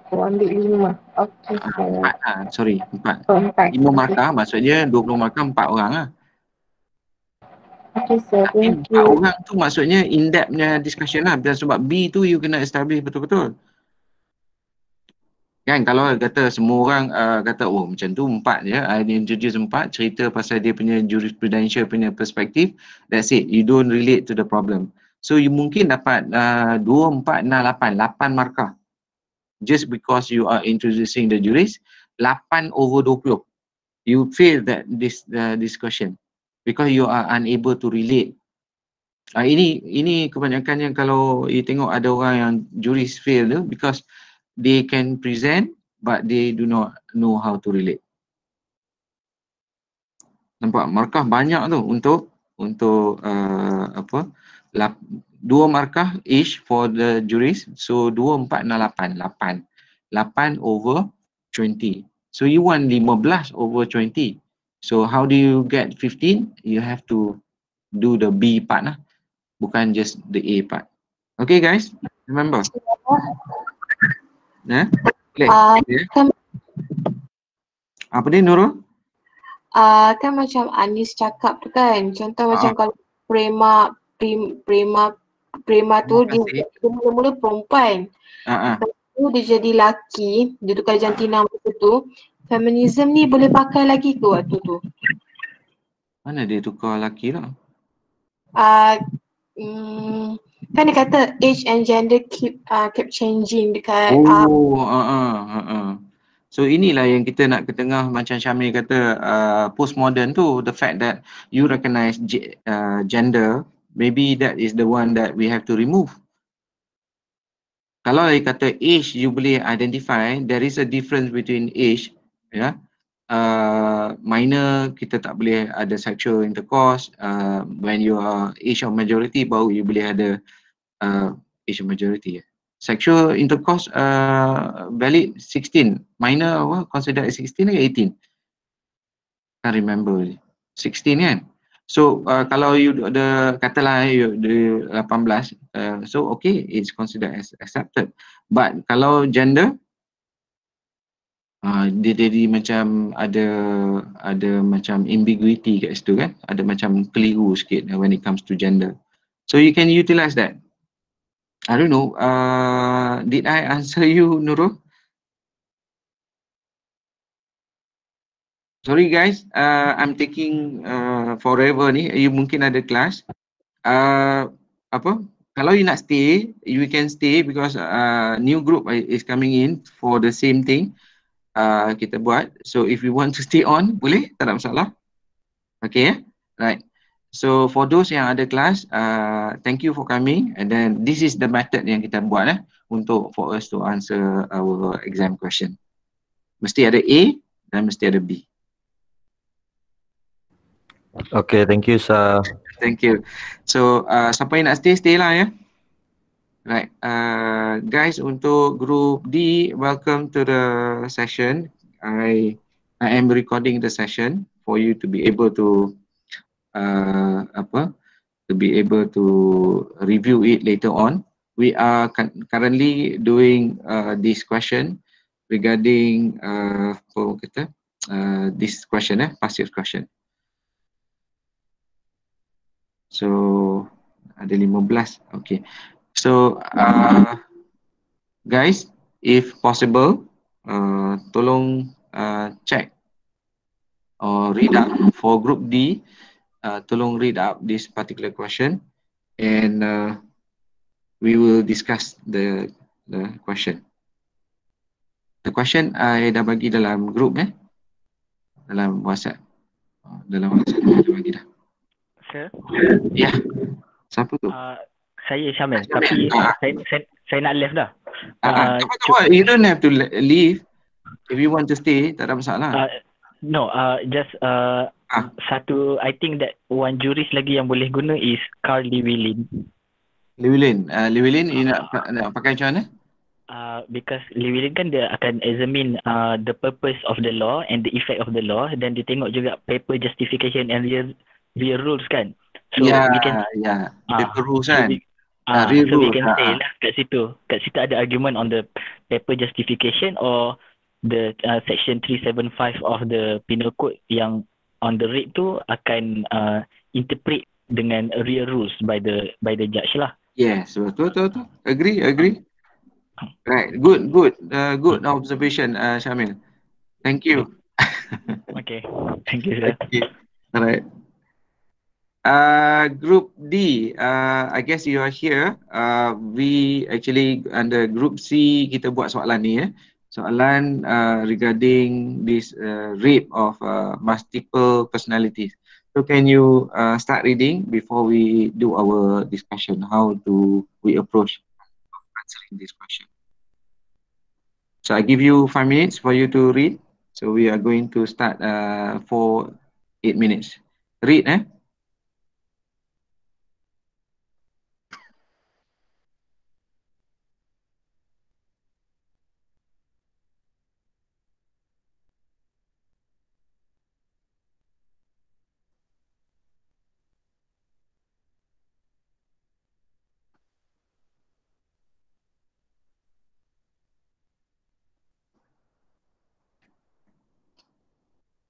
Oh, ambil 5. Okey. 4. Oh, 4. 5 markah maksudnya 20 markah 4 orang lah. Okay, sir. Thank 4 you. orang tu maksudnya in-depthnya discussion lah. Sebab B tu you kena establish betul-betul. Kan kalau kata semua orang kata oh macam tu 4 je, I introduce 4, cerita pasal dia punya jurisprudential punya perspektif, that's it, you don't relate to the problem. So you mungkin dapat 2, 4, 6, 8 markah. Just because you are introducing the juris, 8 over 20. You fail that this question because you are unable to relate. Ini kebanyakannya kalau you tengok ada orang yang juris fail tu because they can present but they do not know how to relate. Nampak markah banyak tu untuk 2 markah each for the juris. So 2, 4, 6, 8 over 20. So you want 15 over 20. So how do you get 15? You have to do the B part lah, bukan just the A part. Okay guys, remember. Apa dia Nurul? Kan macam Anis cakap tu kan, contoh macam kalau prema tu dia mula-mula perempuan. Lepas tu dia jadi lelaki, dia tukar jantina macam tu. Feminism ni boleh pakai lagi ke waktu tu? Mana dia tukar lelaki lah? Kan dia kata age and gender keep changing dekat So inilah yang kita nak ketengah macam Syamil kata postmodern tu, the fact that you recognize gender, maybe that is the one that we have to remove. Kalau dia kata age you boleh identify, there is a difference between age, ya. Minor kita tak boleh ada sexual intercourse, when you are age of majority baru you boleh ada age of majority. Sexual intercourse valid 16, minor considered as 16 ke 18? Can't remember. 16 kan? So kalau you katalah you 18, so okay, it's considered as accepted. But kalau gender, dia jadi macam ada macam ambiguity kat situ kan, ada macam keliru sikit when it comes to gender. So you can utilize that. I don't know, did I answer you Nurul? Sorry guys, I'm taking forever ni, you mungkin ada kelas. Kalau you nak stay, you can stay because new group is coming in for the same thing. Kita buat. So if you want to stay on, boleh, tak ada masalah. Okay, right. So for those yang ada kelas, thank you for coming, and then this is the method yang kita buat untuk for us to answer our exam question. Mesti ada A dan mesti ada B. Okay, thank you, sir. Thank you. So siapa yang nak stay lah ya. Right, guys, untuk group D, welcome to the session. I am recording the session for you to be able to review it later on. We are currently doing this question regarding this question, passive question. So ada 15. Okay. So guys, if possible, tolong check or read up for group D. Tolong read up this particular question, and we will discuss the question. The question I dah bagi dalam group dalam WhatsApp. Dalam WhatsApp I dah bagi dah. Sir? Ya. Yeah. Siapa tu? Saya Syamil, tapi saya nak left dah. You don't have to leave. If you want to stay, tak ada masalah. No, just satu, I think that one juris lagi yang boleh guna is Carl Llewellyn. Llewellyn, you nak pakai macam mana? Because Llewellyn kan dia akan examine the purpose of the law and the effect of the law, dan dia tengok juga paper justification and real rules kan. So we can paper rules kan. So we can say lah kat situ ada argument on the paper justification or the section 375 of the penal code yang on the rape tu akan interpret dengan real rules by the judge lah. Yes, betul. Agree. Right, good observation, Syamil. Thank you. Okay, thank you, sir. Okay. Alright. Group D, I guess you are here. We actually under Group C kita buat soalan ni soalan regarding this rape of multiple personalities. So can you start reading before we do our discussion? How do we approach answering this question? So I give you 5 minutes for you to read. So we are going to start for 8 minutes. Read,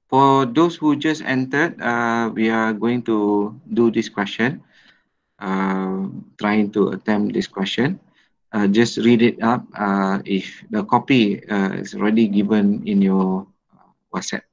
For those who just entered, we are going to do this question, trying to attempt this question. Just read it up if the copy is already given in your WhatsApp.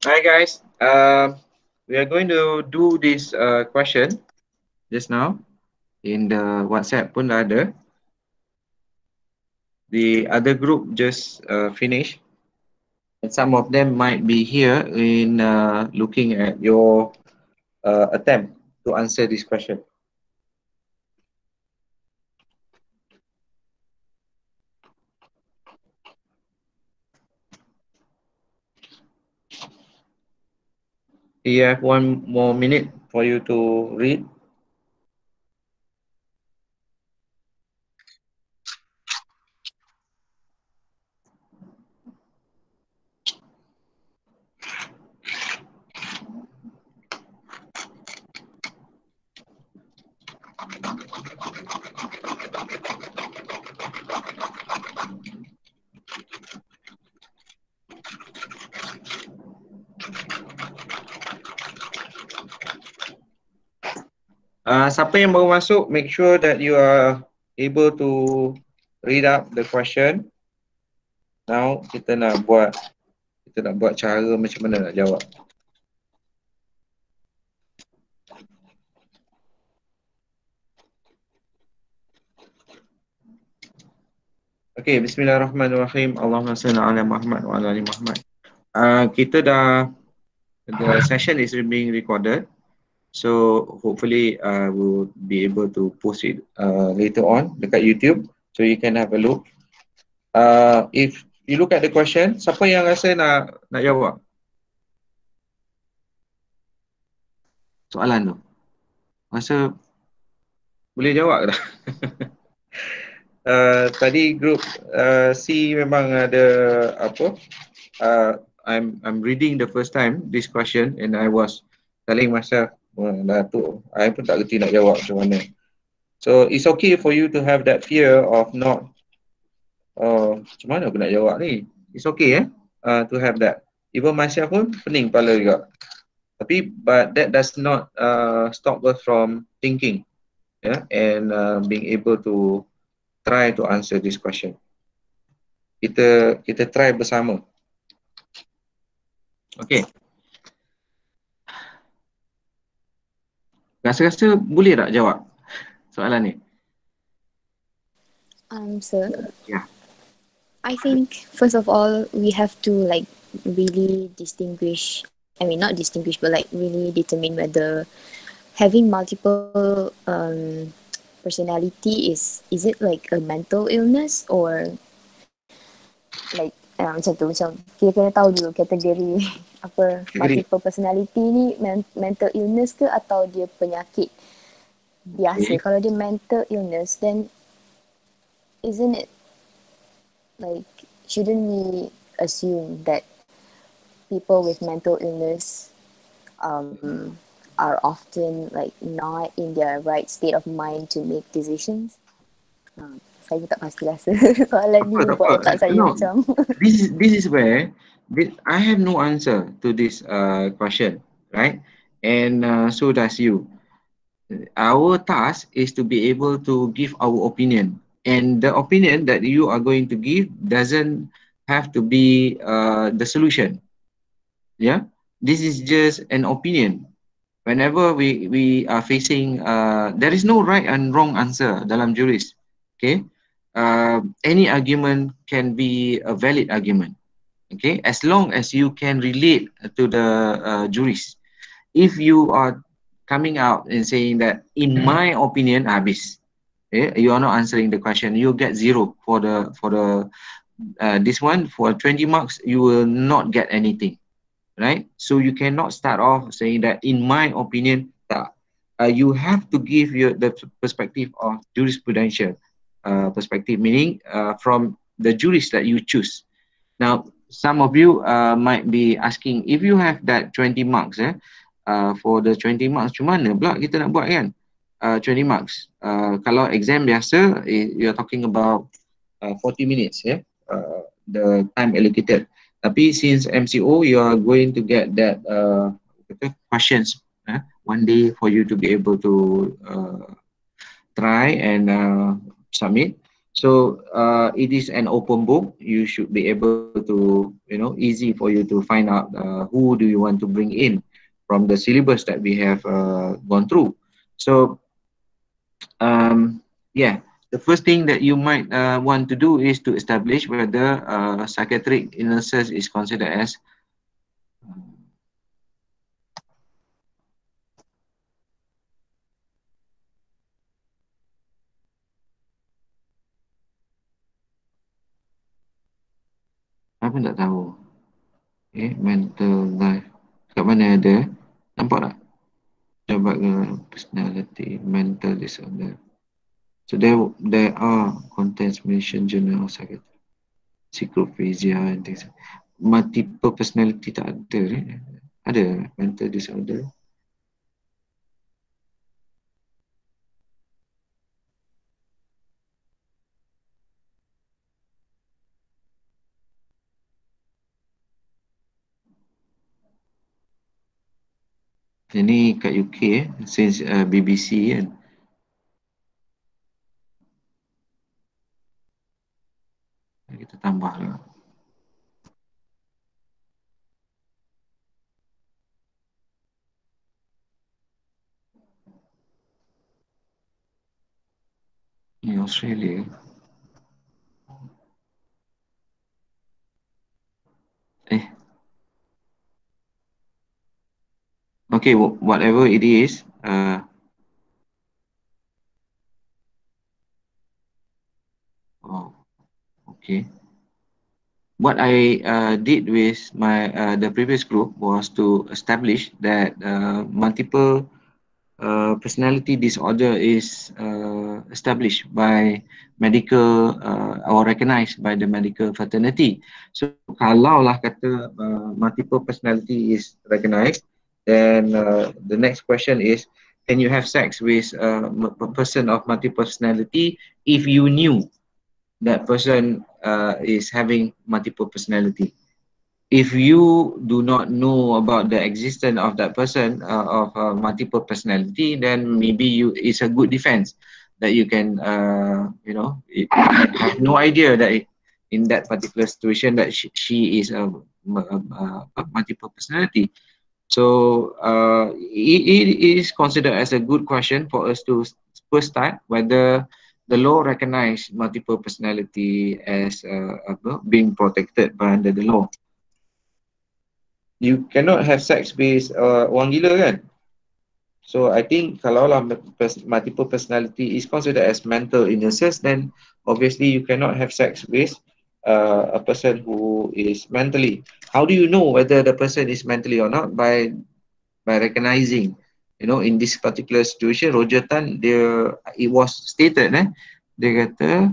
Hi guys. We are going to do this question just now in the WhatsApp pun dah ada. The other group just finished, and some of them might be here in looking at your attempt to answer this question. You have 1 more minute for you to read. Siapa yang baru masuk, make sure that you are able to read up the question. Now kita nak buat cara macam mana nak jawab. Okay, bismillahirrahmanirrahim. Allahumma salli ala Muhammad wa ala ali Muhammad. Kita dah, the session is being recorded. So hopefully we'll be able to post it later on dekat YouTube, so you can have a look. If you look at the question, siapa yang rasa nak jawab soalan tu? Rasa boleh jawab ke tak? Tadi group C memang ada apa? I'm reading the first time this question and I was telling myself, dah tu, I pun tak kerti nak jawab macam mana. So it's okay for you to have that fear of not, macam mana aku nak jawab ni? It's okay to have that. Even myself pun pening kepala juga. Tapi but that does not stop us from thinking, and being able to try to answer this question. Kita try bersama. Okay. Rasa-rasa boleh tak jawab soalan ni? Sir. Yeah. I think first of all we have to like really distinguish. I mean not distinguish, but like really determine whether having multiple personality is it like a mental illness or like macam tu, macam kita kena tahu dulu kategori apa multiple personality ni mental illness ke atau dia penyakit biasa. Kalau dia mental illness, then isn't it like, shouldn't we assume that people with mental illness are often like not in their right state of mind to make decisions? Saya tak pasti rasa soalan ni buat otak saya macam this is where I have no answer to this question, right? And so does you. Our task is to be able to give our opinion, and the opinion that you are going to give doesn't have to be the solution. Yeah, this is just an opinion. Whenever we are facing, there is no right and wrong answer dalam juris. Okay, any argument can be a valid argument. Okay, as long as you can relate to the juris. If you are coming out and saying that, in my opinion, habis, you are not answering the question, you get 0 for the this one. For 20 marks, you will not get anything, right? So you cannot start off saying that, in my opinion, you have to give the perspective of jurisprudential perspective, meaning from the jurist that you choose. Now, some of you might be asking, if you have that 20 marks, for the 20 marks, macam mana pula kita nak buat kan? 20 marks. Kalau exam biasa, you're talking about 40 minutes, the time allocated. Tapi since MCO, you are going to get that questions one day for you to be able to try and submit. So it is an open book. You should be able to, easy for you to find out who do you want to bring in from the syllabus that we have gone through. So yeah, the first thing that you might want to do is to establish whether psychiatric illnesses is considered as apa tak tahu. Mental life. Kat mana ada? Nampak tak? Coba ke personality, mental disorder. So there are contents mentioned journal of psychiatry, psychophasia and things. Multiple personality tak ada. Ada mental disorder. Ini kat UK since BBC kan. Kita tambah lah. Ini Australia. Okay, whatever it is, okay. What I did with my the previous group was to establish that multiple personality disorder is established by medical or recognized by the medical fraternity. So kalau lah kata multiple personality is recognized, then the next question is, can you have sex with a person of multiple personality if you knew that person is having multiple personality? If you do not know about the existence of that person of multiple personality, then maybe it's a good defense that you can have no idea that in that particular situation that she is a multiple personality. So it is considered as a good question for us to first start whether the law recognize multiple personality as being protected by under the law. You cannot have sex with orang gila kan? So I think kalau lah multiple personality is considered as mental illnesses, then obviously you cannot have sex with a person who is mentally. How do you know whether the person is mentally or not? By recognizing, in this particular situation, Roger Tan, it was stated, dia kata,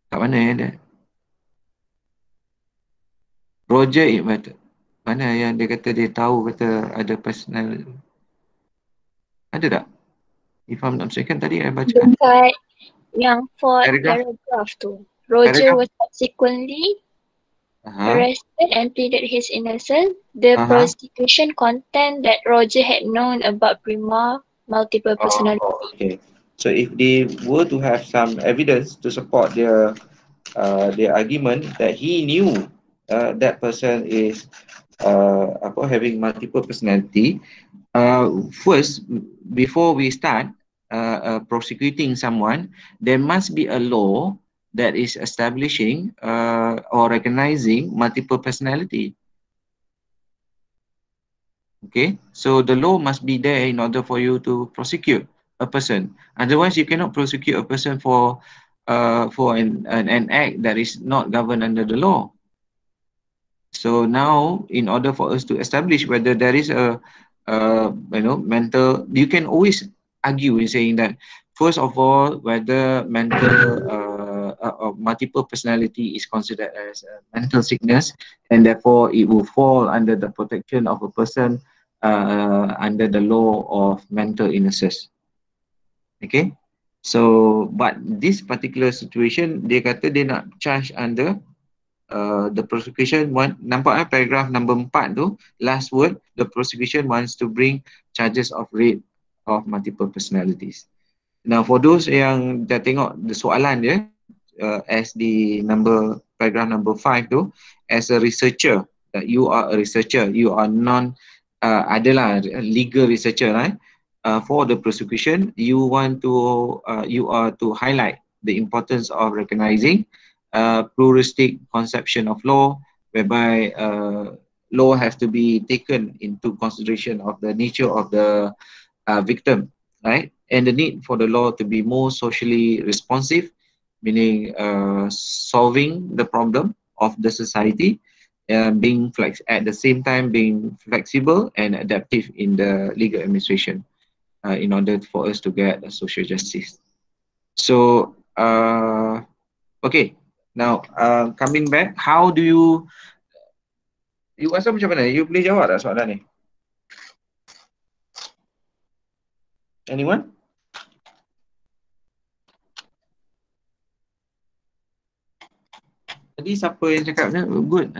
kat mana dia? Roger, mana yang dia kata dia tahu kata ada personal, ada tak? If I'm not mistaken, tadi I baca. Dekat yang fourth paragraph tu. Roger was subsequently arrested and pleaded his innocence. The prosecution contend that Roger had known about Prima multiple personality. Okay. So if they were to have some evidence to support their argument that he knew that person is having multiple personality, first, before we start prosecuting someone, there must be a law that is establishing or recognizing multiple personality. Okay, so the law must be there in order for you to prosecute a person. Otherwise, you cannot prosecute a person for an act that is not governed under the law. So now, in order for us to establish whether there is a mental, you can always argue in saying that first of all, whether mental multiple personality is considered as a mental sickness, and therefore it will fall under the protection of a person under the law of mental illnesses. Okay, so but this particular situation, dia kata dia nak charge under the prosecution nampak paragraph number 4 tu, last word, the prosecution wants to bring charges of rape of multiple personalities. Now for those yang dah tengok the soalan dia, as di paragraph number 5 tu, as a researcher, you are a researcher, you are adalah legal researcher, right? For the prosecution, you are to highlight the importance of recognizing pluralistic conception of law, whereby law has to be taken into consideration of the nature of the victim, right? And the need for the law to be more socially responsive, meaning solving the problem of the society, at the same time being flexible and adaptive in the legal administration in order for us to get social justice. So, okay. Now, coming back, how do you rasa macam mana? You boleh jawab tak soalan ni? Anyone? Tadi siapa yang cakap ni? Good.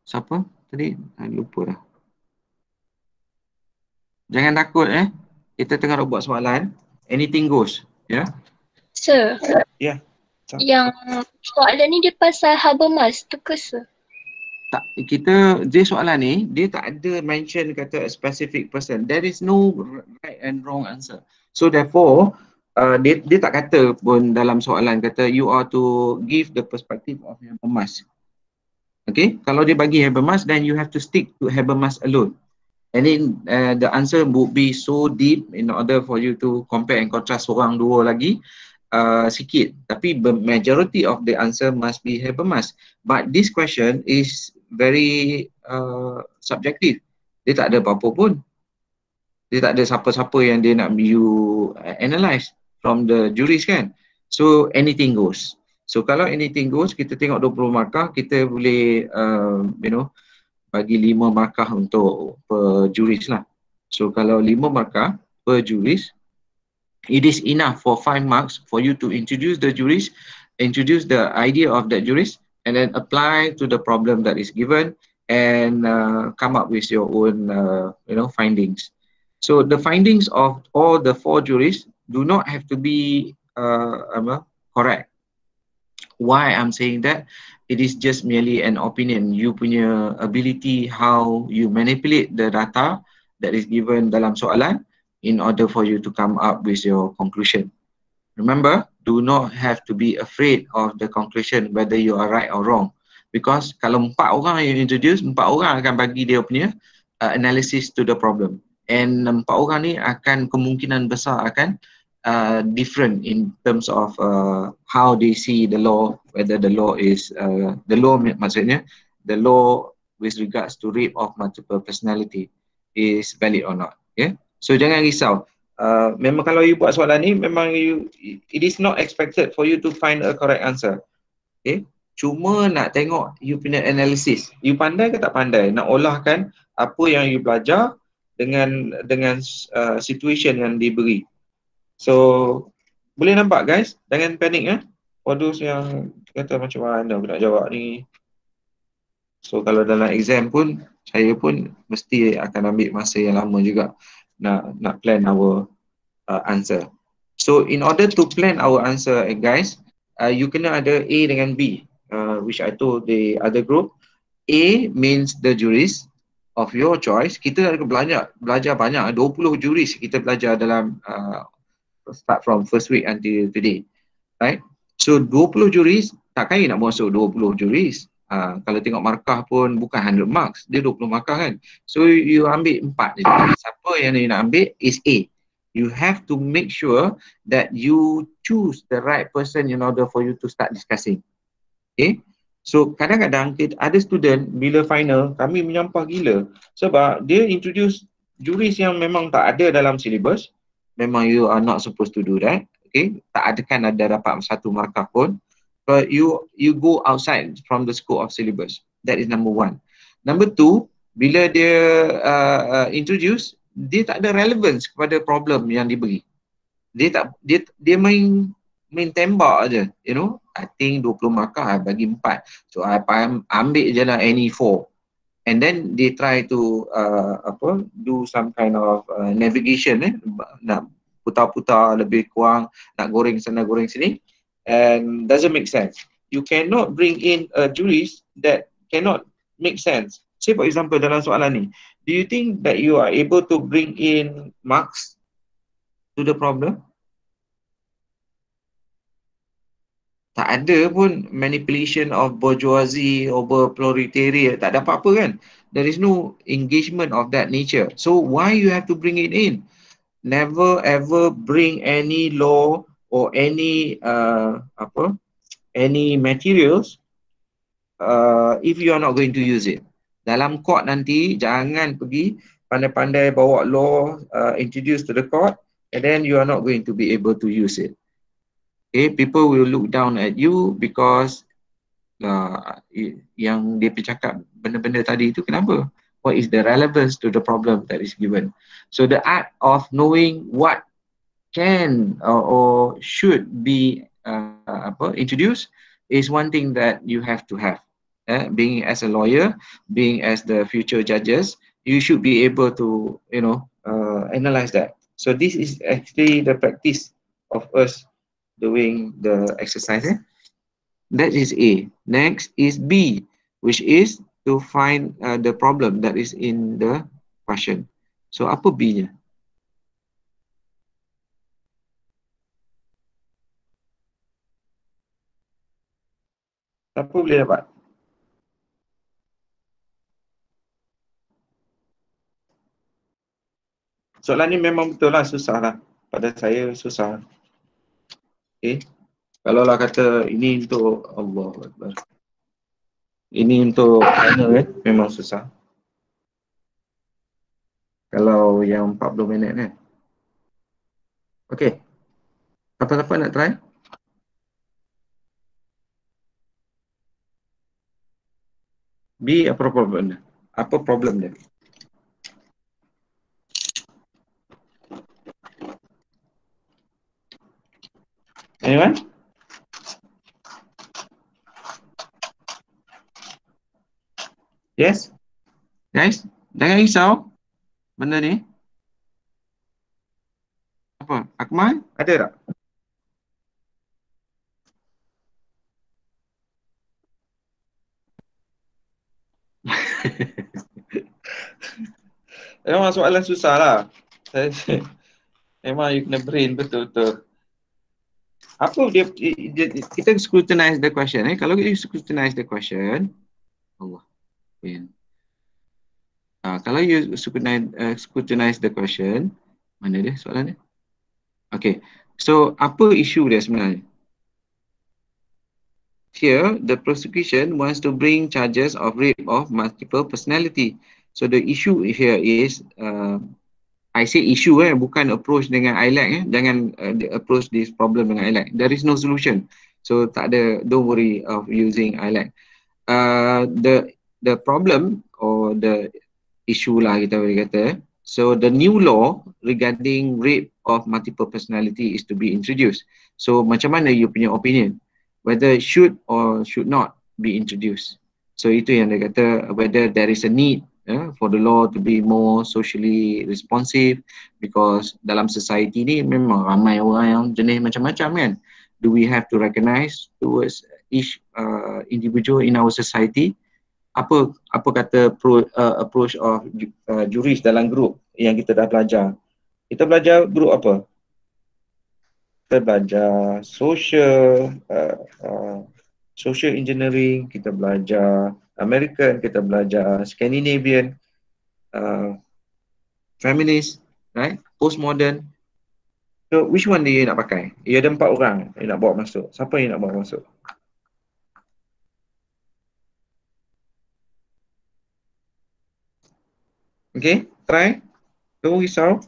Siapa tadi? Lupa dah. Jangan takut kita tengah buat soalan. Anything goes. Ya. Yeah? Sir. Ya. Yeah. Yang soalan ni dia pasal Habermas tu ke sir? Tak, dia soalan ni dia tak ada mention kata a specific person. There is no right and wrong answer. So therefore dia tak kata pun dalam soalan kata you are to give the perspective of Habermas. Okay, kalau dia bagi Habermas, then you have to stick to Habermas alone. And then the answer would be so deep in order for you to compare and contrast orang dua lagi sikit. Tapi majority of the answer must be Habermas. But this question is very subjective. Dia tak ada apa-apa pun. Dia tak ada siapa-siapa yang dia nak you analyse from the juries kan. So anything goes. So kalau anything goes, kita tengok 20 markah, kita boleh bagi 5 markah untuk per juris lah. So kalau 5 markah per juris, it is enough for 5 marks for you to introduce the juris, introduce the idea of that juris, and then apply to the problem that is given and come up with your own findings. So the findings of all the 4 juries do not have to be correct. Why I'm saying that? It is just merely an opinion. You punya ability how you manipulate the data that is given dalam soalan in order for you to come up with your conclusion. Remember, do not have to be afraid of the conclusion whether you are right or wrong. Because kalau 4 orang yang introduce, 4 orang akan bagi dia punya analysis to the problem. And 4 orang ni akan kemungkinan besar akan different in terms of how they see the law, whether the law is, maksudnya, the law with regards to rape of multiple personality is valid or not. Yeah? So jangan risau. Memang kalau you buat soalan ni, memang it is not expected for you to find a correct answer. Okay? Cuma nak tengok you punya analysis. You pandai ke tak pandai? Nak olahkan apa yang you belajar dengan situation yang diberi. So boleh nampak guys, jangan panik for those yang kata macam mana aku nak jawab ni. So kalau dalam exam pun, saya pun mesti akan ambil masa yang lama juga nak plan our answer. So in order to plan our answer guys, you kena ada A dengan B, which I told the other group. A means the juris of your choice. Kita ada belajar banyak, 20 juris kita belajar dalam start from first week until today, right? So 20 juris, takkan you nak masuk 20 juris. Kalau tengok markah pun bukan 100 marks, dia 20 markah kan. So you ambil 4 je. Siapa yang you nak ambil is A. You have to make sure that you choose the right person in order for you to start discussing. Okay? So kadang-kadang ada student bila final, kami menyampah gila sebab dia introduce juris yang memang tak ada dalam syllabus. Memang you are not supposed to do that. Okay? Tak ada dapat 1 markah pun. But you go outside from the scope of syllabus. That is number 1. Number 2, bila dia introduce, dia tak ada relevance kepada problem yang diberi. Dia main tembak aja, you know. I think 20 markah I bagi 4. So I ambil je lah any 4. and then they try to do some kind of navigation, nak putar-putar lebih kurang, nak goreng sana goreng sini, and doesn't make sense. You cannot bring in a jurist that cannot make sense. Say for example dalam soalan ni, do you think that you are able to bring in Marx to the problem? Tak ada pun manipulation of bourgeoisie over proletariat, tak ada apa-apa kan. There is no engagement of that nature. So why you have to bring it in? Never ever bring any law or any any materials if you are not going to use it. Dalam court nanti jangan pergi pandai-pandai bawa law introduce to the court and then you are not going to be able to use it. Okay, people will look down at you because yang dia bercakap benda-benda tadi itu kenapa? What is the relevance to the problem that is given? So the art of knowing what can or should be introduced is one thing that you have to have. Being as a lawyer, being as the future judges, you should be able to analyze that. So this is actually the practice of us doing the exercise. That is A. Next is B, which is to find the problem that is in the question. So apa B-nya? Siapa boleh dapat? Soalan ni memang betul lah, susah lah. Pada saya susah. Okay. Kalau lah kata ini untuk Allah Akbar, ini untuk mana memang susah. Kalau yang 40 minit kan. Okay. Siapa-siapa nak try? B, apa problem dia? Apa problem dia? Anyone? Yes? Guys, jangan risau benda ni. Apa? Akmal? Ada tak? Memang soalan susah lah. Memang you kena brain betul-betul. Apa dia, kita scrutinize the question. Kalau you scrutinize the question, Allah. Kalau you scrutinize the question, mana dia soalan dia? Okay, so apa isu dia sebenarnya? Here, the prosecution wants to bring charges of rape of multiple personality. So the issue here is, I say issue bukan approach dengan ILAC. Jangan approach this problem dengan ILAC. There is no solution. So tak ada, don't worry of using ILAC. The problem or the issue lah kita boleh kata. So the new law regarding rape of multiple personality is to be introduced. So macam mana you punya opinion? Whether it should or should not be introduced. So itu yang dia kata, whether there is a need for the law to be more socially responsive, because dalam society ni memang ramai orang yang jenis macam-macam kan. Do we have to recognize towards each individual in our society? Apa kata approach of juris dalam group yang kita dah belajar? Kita belajar group apa? Kita belajar social engineering, kita belajar American, kita belajar Scandinavian, feminist, right? Postmodern. So which one dia nak pakai? Ia ada 4 orang yang nak bawa masuk. Siapa yang nak bawa masuk? Okay, try. Don't risau.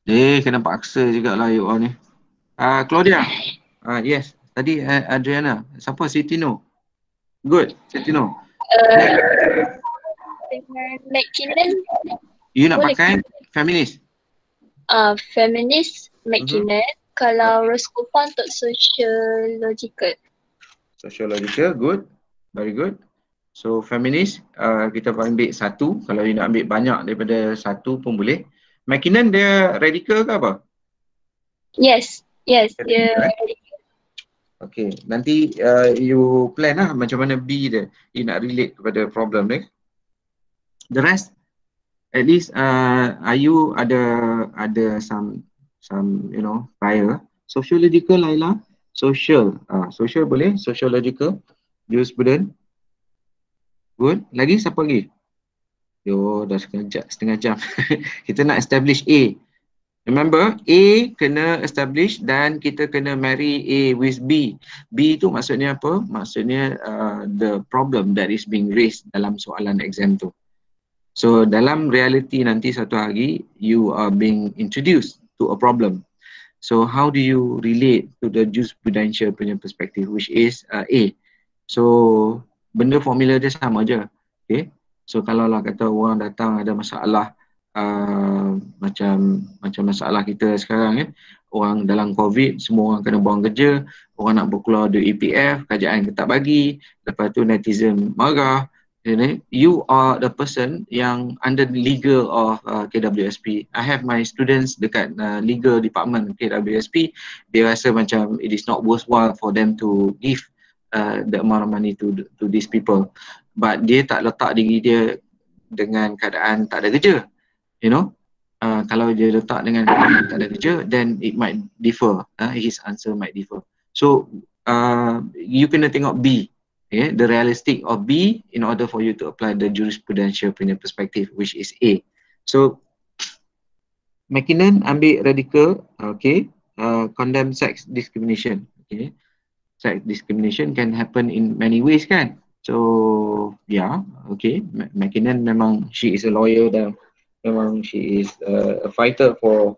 Kena paksa juga lah you all ni. Claudia. Yes, tadi Adriana. Siapa? Sitino. Good, Sitino. Dengan McKinnon. You nak pakai feminist? Feminist McKinnon. Kalau Roscoe untuk sociological. Sociological, good. Very good. So feminist, kita ambil satu. Kalau you nak ambil banyak daripada satu pun boleh. McKinnon dia radical ke apa? Yes, yes, Dia dia radical, okay, nanti you plan lah macam mana B dia. You nak relate kepada problem dia. The rest, at least Ayu ada some you know prior. Sociological Laila, social boleh, sociological, jurisprudence, good. Lagi siapa lagi? Yo, dah setengah jam. Kita nak establish A. Remember, A kena establish dan kita kena marry A with B. B tu maksudnya apa? Maksudnya the problem that is being raised dalam soalan exam tu. So dalam reality nanti satu hari you are being introduced to a problem. So how do you relate to the jurisprudential punya perspective, which is A. So benda formula dia sama je. Okay. So kalau lah kata orang datang ada masalah macam masalah kita sekarang kan, orang dalam COVID semua orang kena buang kerja, orang nak berkeluar dari EPF, kerajaan tak bagi, lepas tu netizen marah. You are the person yang under the legal of KWSP. I have my students dekat legal department KWSP. Dia rasa macam it is not worthwhile for them to give the amount of money to these people. But dia tak letak diri dia dengan keadaan tak ada kerja. You know, kalau dia letak dengan keadaan tak ada kerja, then it might differ. His answer might differ. So you kena tengok B. Okay, the realistic of B in order for you to apply the jurisprudential punya perspective, which is A. So McKinnon ambil radical, okay, condemn sex discrimination. Okay, sex discrimination can happen in many ways kan. So yeah, okay, McKinnon memang she is a lawyer dan memang she is a fighter for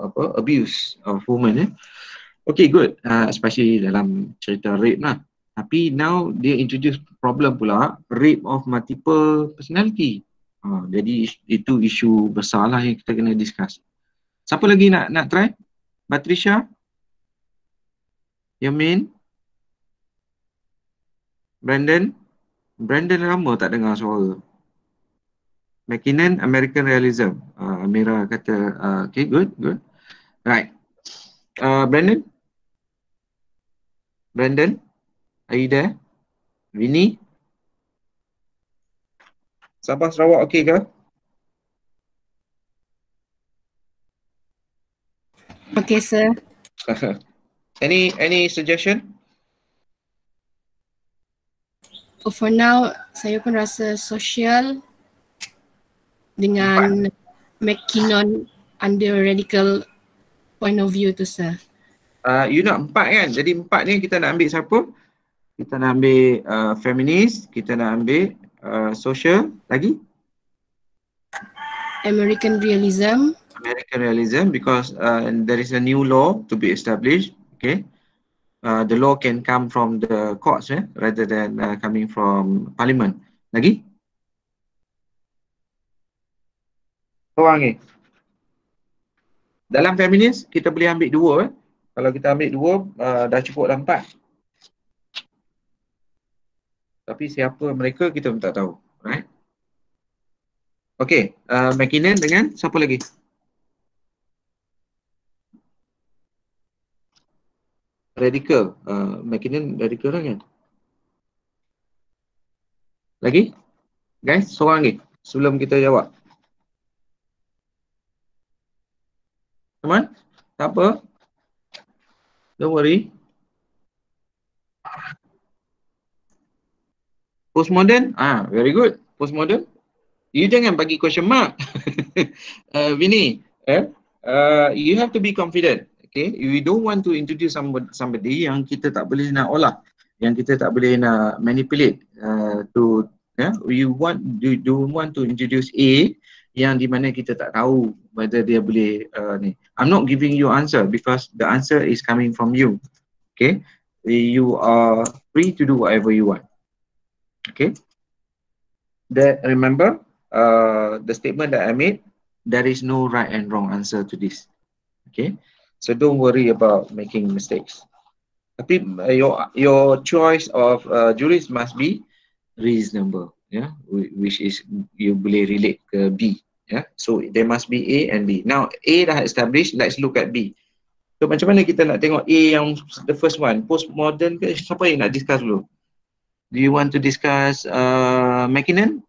apa abuse of women. Okay, good, especially dalam cerita rape lah. Tapi now dia introduce problem pula, rape of multiple personality. Jadi itu isu besar lah yang kita kena discuss. Siapa lagi nak try? Batrisha? Yamin? Brandon? Brandon lama tak dengar suara. McKinnon, American Realism. Amira kata, okay, good. Right. Brandon? Are you there? Vinny? Sabah Sarawak okay ke? Okay, sir. Any suggestion? For now, saya pun rasa social dengan McKinnon under radical point of view tu, sir. You nak 4 kan? Jadi 4 ni kita nak ambil siapa? Kita nak ambil feminist, kita nak ambil social, lagi? American Realism. American Realism, because there is a new law to be established, okay? The law can come from the courts rather than coming from parliament. Lagi? Korang ni. Dalam feminist, kita boleh ambil 2. Kalau kita ambil 2, dah cukup dah 4. Tapi siapa mereka kita pun tak tahu, right? Okay, McKinnon dengan siapa lagi? Radical, McKinnon radical kan? Lagi? Guys, seorang lagi sebelum kita jawab. Teman, tak apa. Don't worry. Postmodern? Very good. Postmodern. You jangan bagi question mark. Vinny, you have to be confident. Okay, you don't want to introduce somebody yang kita tak boleh nak olah, yang kita tak boleh nak manipulate. You don't want to introduce A yang di mana kita tak tahu whether dia boleh ni. I'm not giving you answer because the answer is coming from you. Okay, you are free to do whatever you want. Okay, that remember the statement that I made, there is no right and wrong answer to this. Okay, so don't worry about making mistakes. Tapi your choice of jurist must be reasonable, yeah, which is you boleh relate ke B, yeah. So there must be A and B. Now A dah established, let's look at B. So macam mana kita nak tengok A yang the first one, postmodern ke? Siapa yang nak discuss dulu? Do you want to discuss Mackinnon?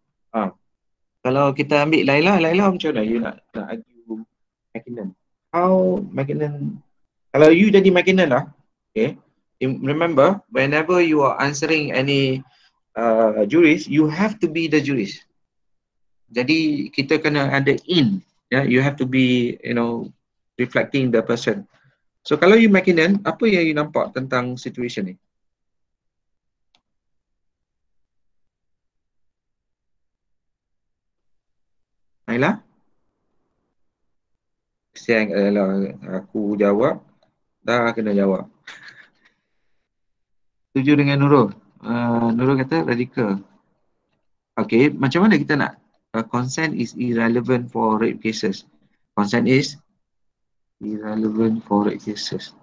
Kalau kita ambil Laila macam mana you nak argue Mackinnon? How Mackinnon, kalau you jadi Mackinnon lah, okay, remember whenever you are answering any jurist, you have to be the jurist. Jadi kita kena ada in, yeah, you have to be, you know, reflecting the person. So kalau you Mackinnon, apa yang you nampak tentang situation ni? Naila? Kesian aku jawab, dah kena jawab. Setuju dengan Nurul? Nurul kata radikal. Okay, macam mana kita nak consent is irrelevant for rape cases? Consent is irrelevant for rape cases.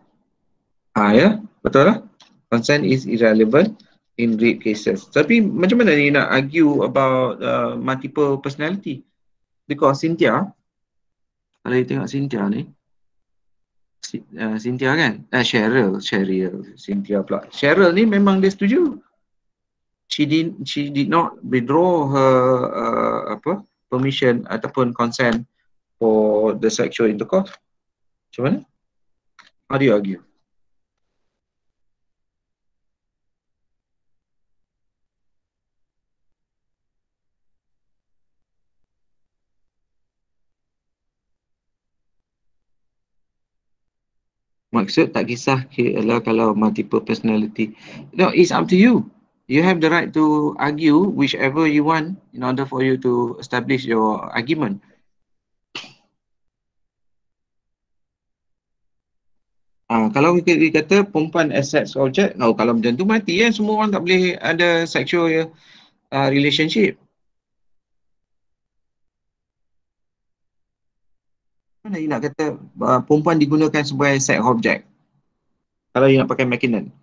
Ya, betul lah. Consent is irrelevant in rape cases. Tapi macam mana ni nak argue about multiple personality? Because Cynthia, kalau you tengok Cynthia ni, Cynthia kan? Cheryl, Cynthia pula. Cheryl ni memang dia setuju. She did not withdraw her permission ataupun consent for the sexual intercourse. Macam mana? How do you argue? Maksud tak kisah ialah kalau multiple personality. No, it's up to you. You have the right to argue whichever you want in order for you to establish your argument. Kalau kita kata perempuan as sex object, kalau macam tu mati kan, semua orang tak boleh ada sexual relationship. Mana you nak kata perempuan digunakan sebagai sex object? Kalau you nak pakai Mackinnon.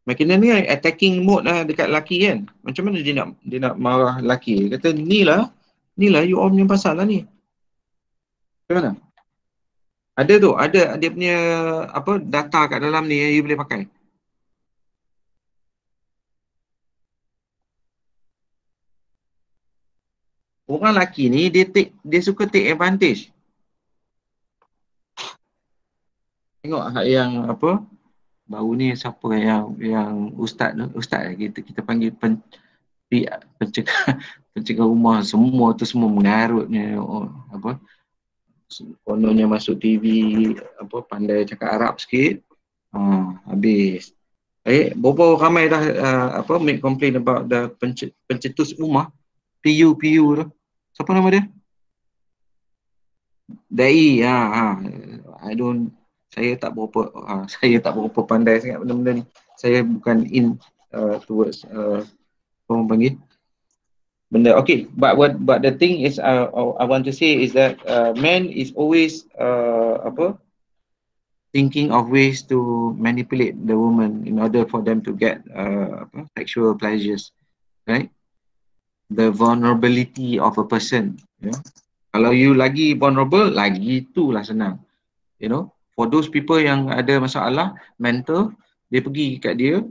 Mackinnon ni attacking mode lah dekat lelaki kan. Macam mana dia nak marah lelaki? Dia kata ni lah you all punya pasal lah ni. Macam mana? Ada tu, ada dia punya data kat dalam ni yang you boleh pakai. Orang lelaki ni dia suka take advantage. Tengok yang baru ni siapa yang ustaz kita panggil pencegah rumah, semua tu semua mengarutnya kononnya masuk TV pandai cakap Arab sikit, habis. Berapa ramai dah make complain about the pencetus rumah, PU tu. Siapa nama dia? Dai. Saya tak berapa pandai sangat benda-benda ni. Saya bukan in towards orang panggil benda. Okay, but the thing is I want to say is that man is always thinking of ways to manipulate the woman in order for them to get sexual pleasures, right? The vulnerability of a person, you know. Kalau you lagi vulnerable, lagi itulah senang, you know. For those people yang ada masalah mental, dia pergi kat dia,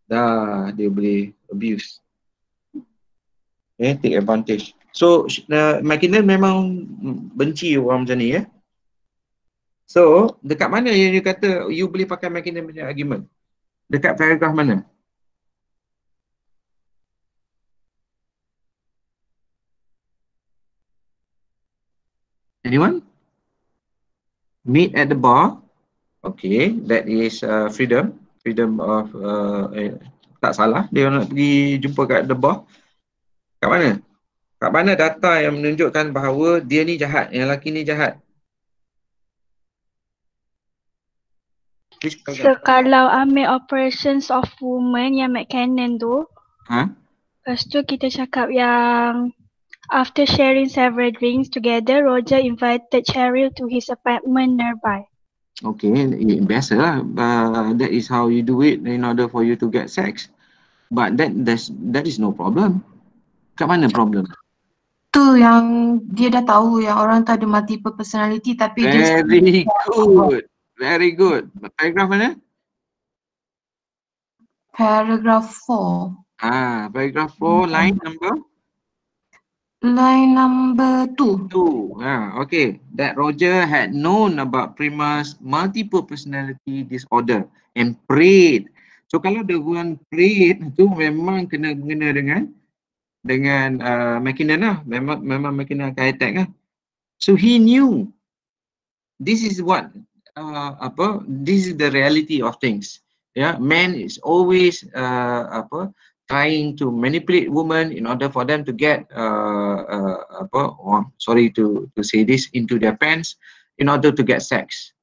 dah dia boleh abuse, take advantage. So Mackinnon memang benci orang macam ni, So dekat mana yang you kata you boleh pakai Mackinnon punya argument? Dekat paragraf mana? Anyone? Meet at the bar. Okay, that is freedom of tak salah dia nak pergi jumpa kat the bar. Kat mana? Kat mana data yang menunjukkan bahawa dia ni jahat, yang lelaki ni jahat? So kalau ambil operations of woman yang Mackinnon tu, lepas tu kita cakap yang after sharing several drinks together, Roger invited Cheryl to his apartment nearby. Okay, biasalah. That is how you do it in order for you to get sex. But that is no problem. Kat mana problem? Tu yang dia dah tahu yang orang tu ada multiple personality tapi dia Very good. Very good. Paragraph mana? paragraph 4. Paragraph 4, line number? Line number 2. 2. Okay. That Roger had known about Prima's multiple personality disorder and prayed. So kalau the one prayed tu memang kena mengena dengan McKinnon lah. Memang McKinnon akan attack lah. So he knew this is what this is the reality of things. Yeah, man is always trying to manipulate women in order for them to get sorry to say this, into their pants in order to get sex,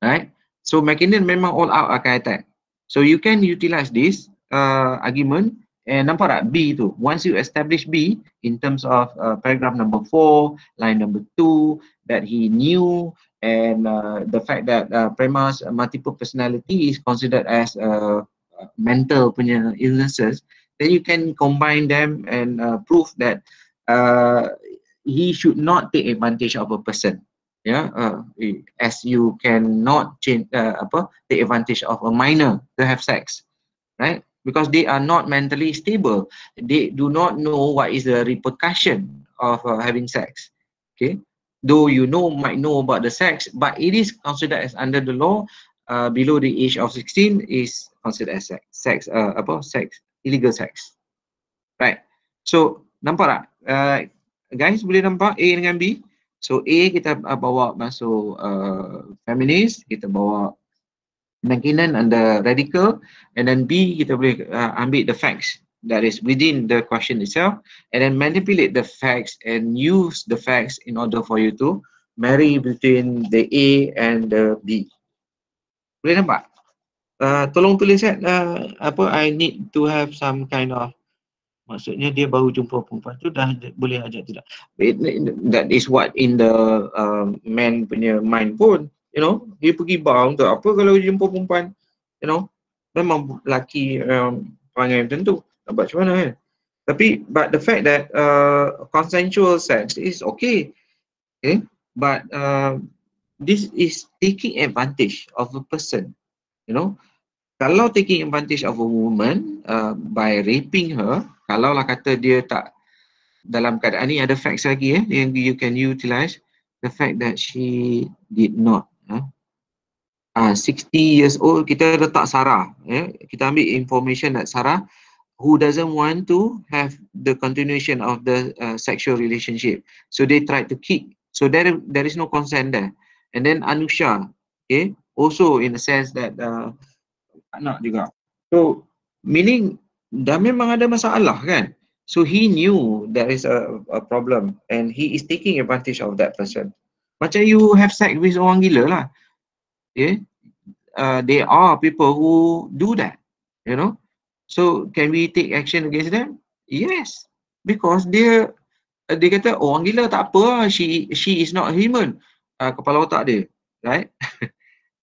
right? So McKinnon memang all out akan attack. So you can utilize this argument. And nampak tak B tu, once you establish B in terms of paragraph number 4, line number 2, that he knew, and the fact that Prima's multiple personality is considered as mental punya illnesses, then you can combine them and prove that he should not take advantage of a person. Yeah, as you cannot change take advantage of a minor to have sex, right? Because they are not mentally stable. They do not know what is the repercussion of having sex. Okay, though you might know about the sex, but it is considered as under the law below the age of 16 is considered as sex, illegal sex. Right. So nampak tak? Guys boleh nampak A dengan B. So A kita bawa masuk feminist, kita bawa McKinnon under radical, and then B kita boleh ambil the facts that is within the question itself, and then manipulate the facts and use the facts in order for you to marry between the A and the B. Boleh nampak? Tolong tulis I need to have some kind of, maksudnya dia baru jumpa perempuan tu dah boleh ajak tidak. That is what in the man punya mind pun. You know, dia pergi bar untuk apa kalau dia jumpa perempuan, you know, memang lelaki perangai macam tu, nak buat macam mana kan. Tapi, but the fact that consensual sex is okay, but this is taking advantage of a person, you know. Kalau taking advantage of a woman by raping her, kalau lah kata dia tak dalam keadaan ni, ada facts lagi yang you can utilize, the fact that she did not 60 years old, kita letak Sarah, kita ambil information that Sarah who doesn't want to have the continuation of the sexual relationship, so they tried to kick, so there is no consent there. And then Anusha, also in the sense that anak juga, so meaning dah memang ada masalah kan. So he knew there is a problem and he is taking advantage of that person. Macam you have sex with orang gila lah. There are people who do that, you know. So can we take action against them? Yes, because dia kata orang gila tak apa, she is not human, kepala otak dia, right?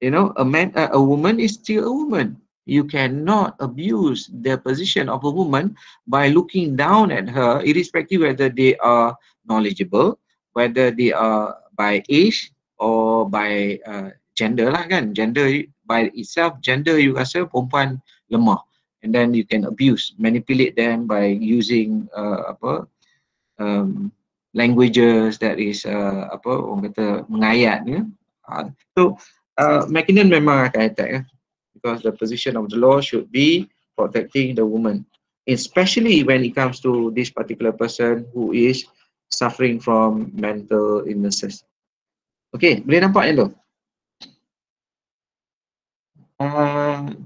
You know, a woman is still a woman. You cannot abuse the position of a woman by looking down at her, irrespective whether they are knowledgeable, whether they are by age or by gender lah kan. Gender by itself, gender you rasa perempuan lemah, and then you can abuse, manipulate them by using languages that is orang kata mengayat ya. So McKinnon memang akan attack because the position of the law should be protecting the woman, especially when it comes to this particular person who is suffering from mental illnesses. Okay, boleh nampak yang tu?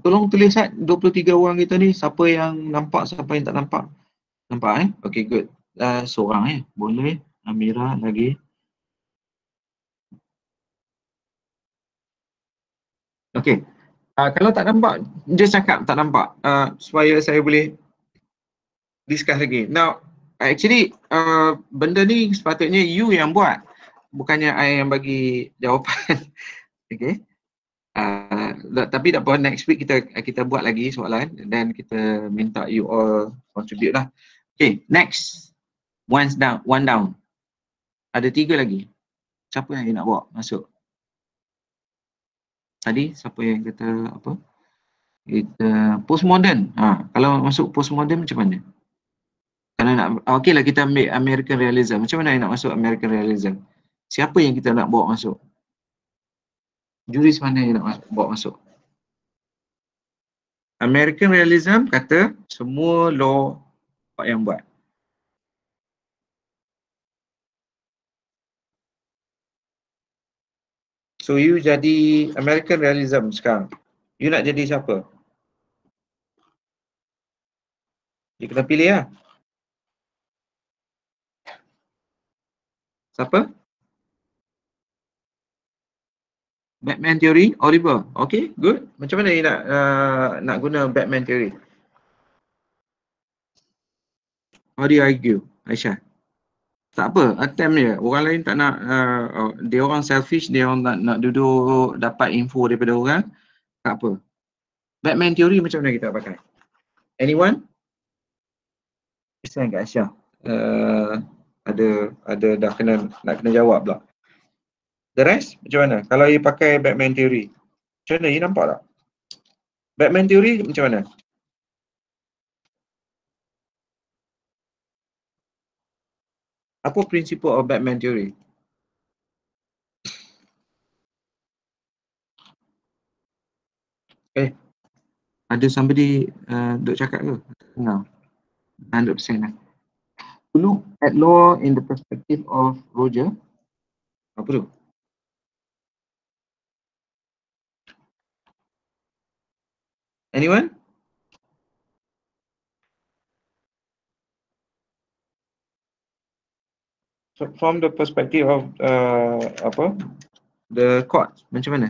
Tolong tulis 23 orang kita ni, siapa yang nampak, siapa yang tak nampak. Nampak Okay, good. Seorang boleh. Amira lagi. Okay. Kalau tak nampak, just cakap tak nampak supaya saya boleh discuss lagi. Now, actually benda ni sepatutnya you yang buat, bukannya I yang bagi jawapan. Okay. Tapi tak apa, next week kita buat lagi soalan dan kita minta you all contribute lah. Okay, next. One down. Ada 3 lagi. Siapa yang nak bawa masuk? Tadi siapa yang kata apa? Kita postmodern. Kalau masuk postmodern macam mana? Kalau nak, okey lah kita ambil American Realism. Macam mana yang nak masuk American Realism? Siapa yang kita nak bawa masuk? Juris mana yang nak bawa masuk? American Realism kata semua law yang buat. So you jadi American Realism sekarang. You nak jadi siapa? You kena pilih lah. Siapa? Batman Theory, Oliver. Okay, good. Macam mana you nak guna Batman Theory? How do you argue, Aisyah? Tak apa, attempt je. Orang lain tak nak, dia orang selfish, dia orang nak duduk dapat info daripada orang. Tak apa. Batman Theory macam mana kita pakai? Anyone? Isyan kat Aisyah. Ada dah nak kena jawab pula. The rest macam mana? Kalau you pakai Batman Theory, macam mana? You nampak tak? Batman Theory macam mana? Apa prinsipal of Batman Theory? Ada somebody duk cakap ke? No. 100% lah. Look at law in the perspective of Roger. Apa tu? Anyone? So, from the perspective of the court, macam mana?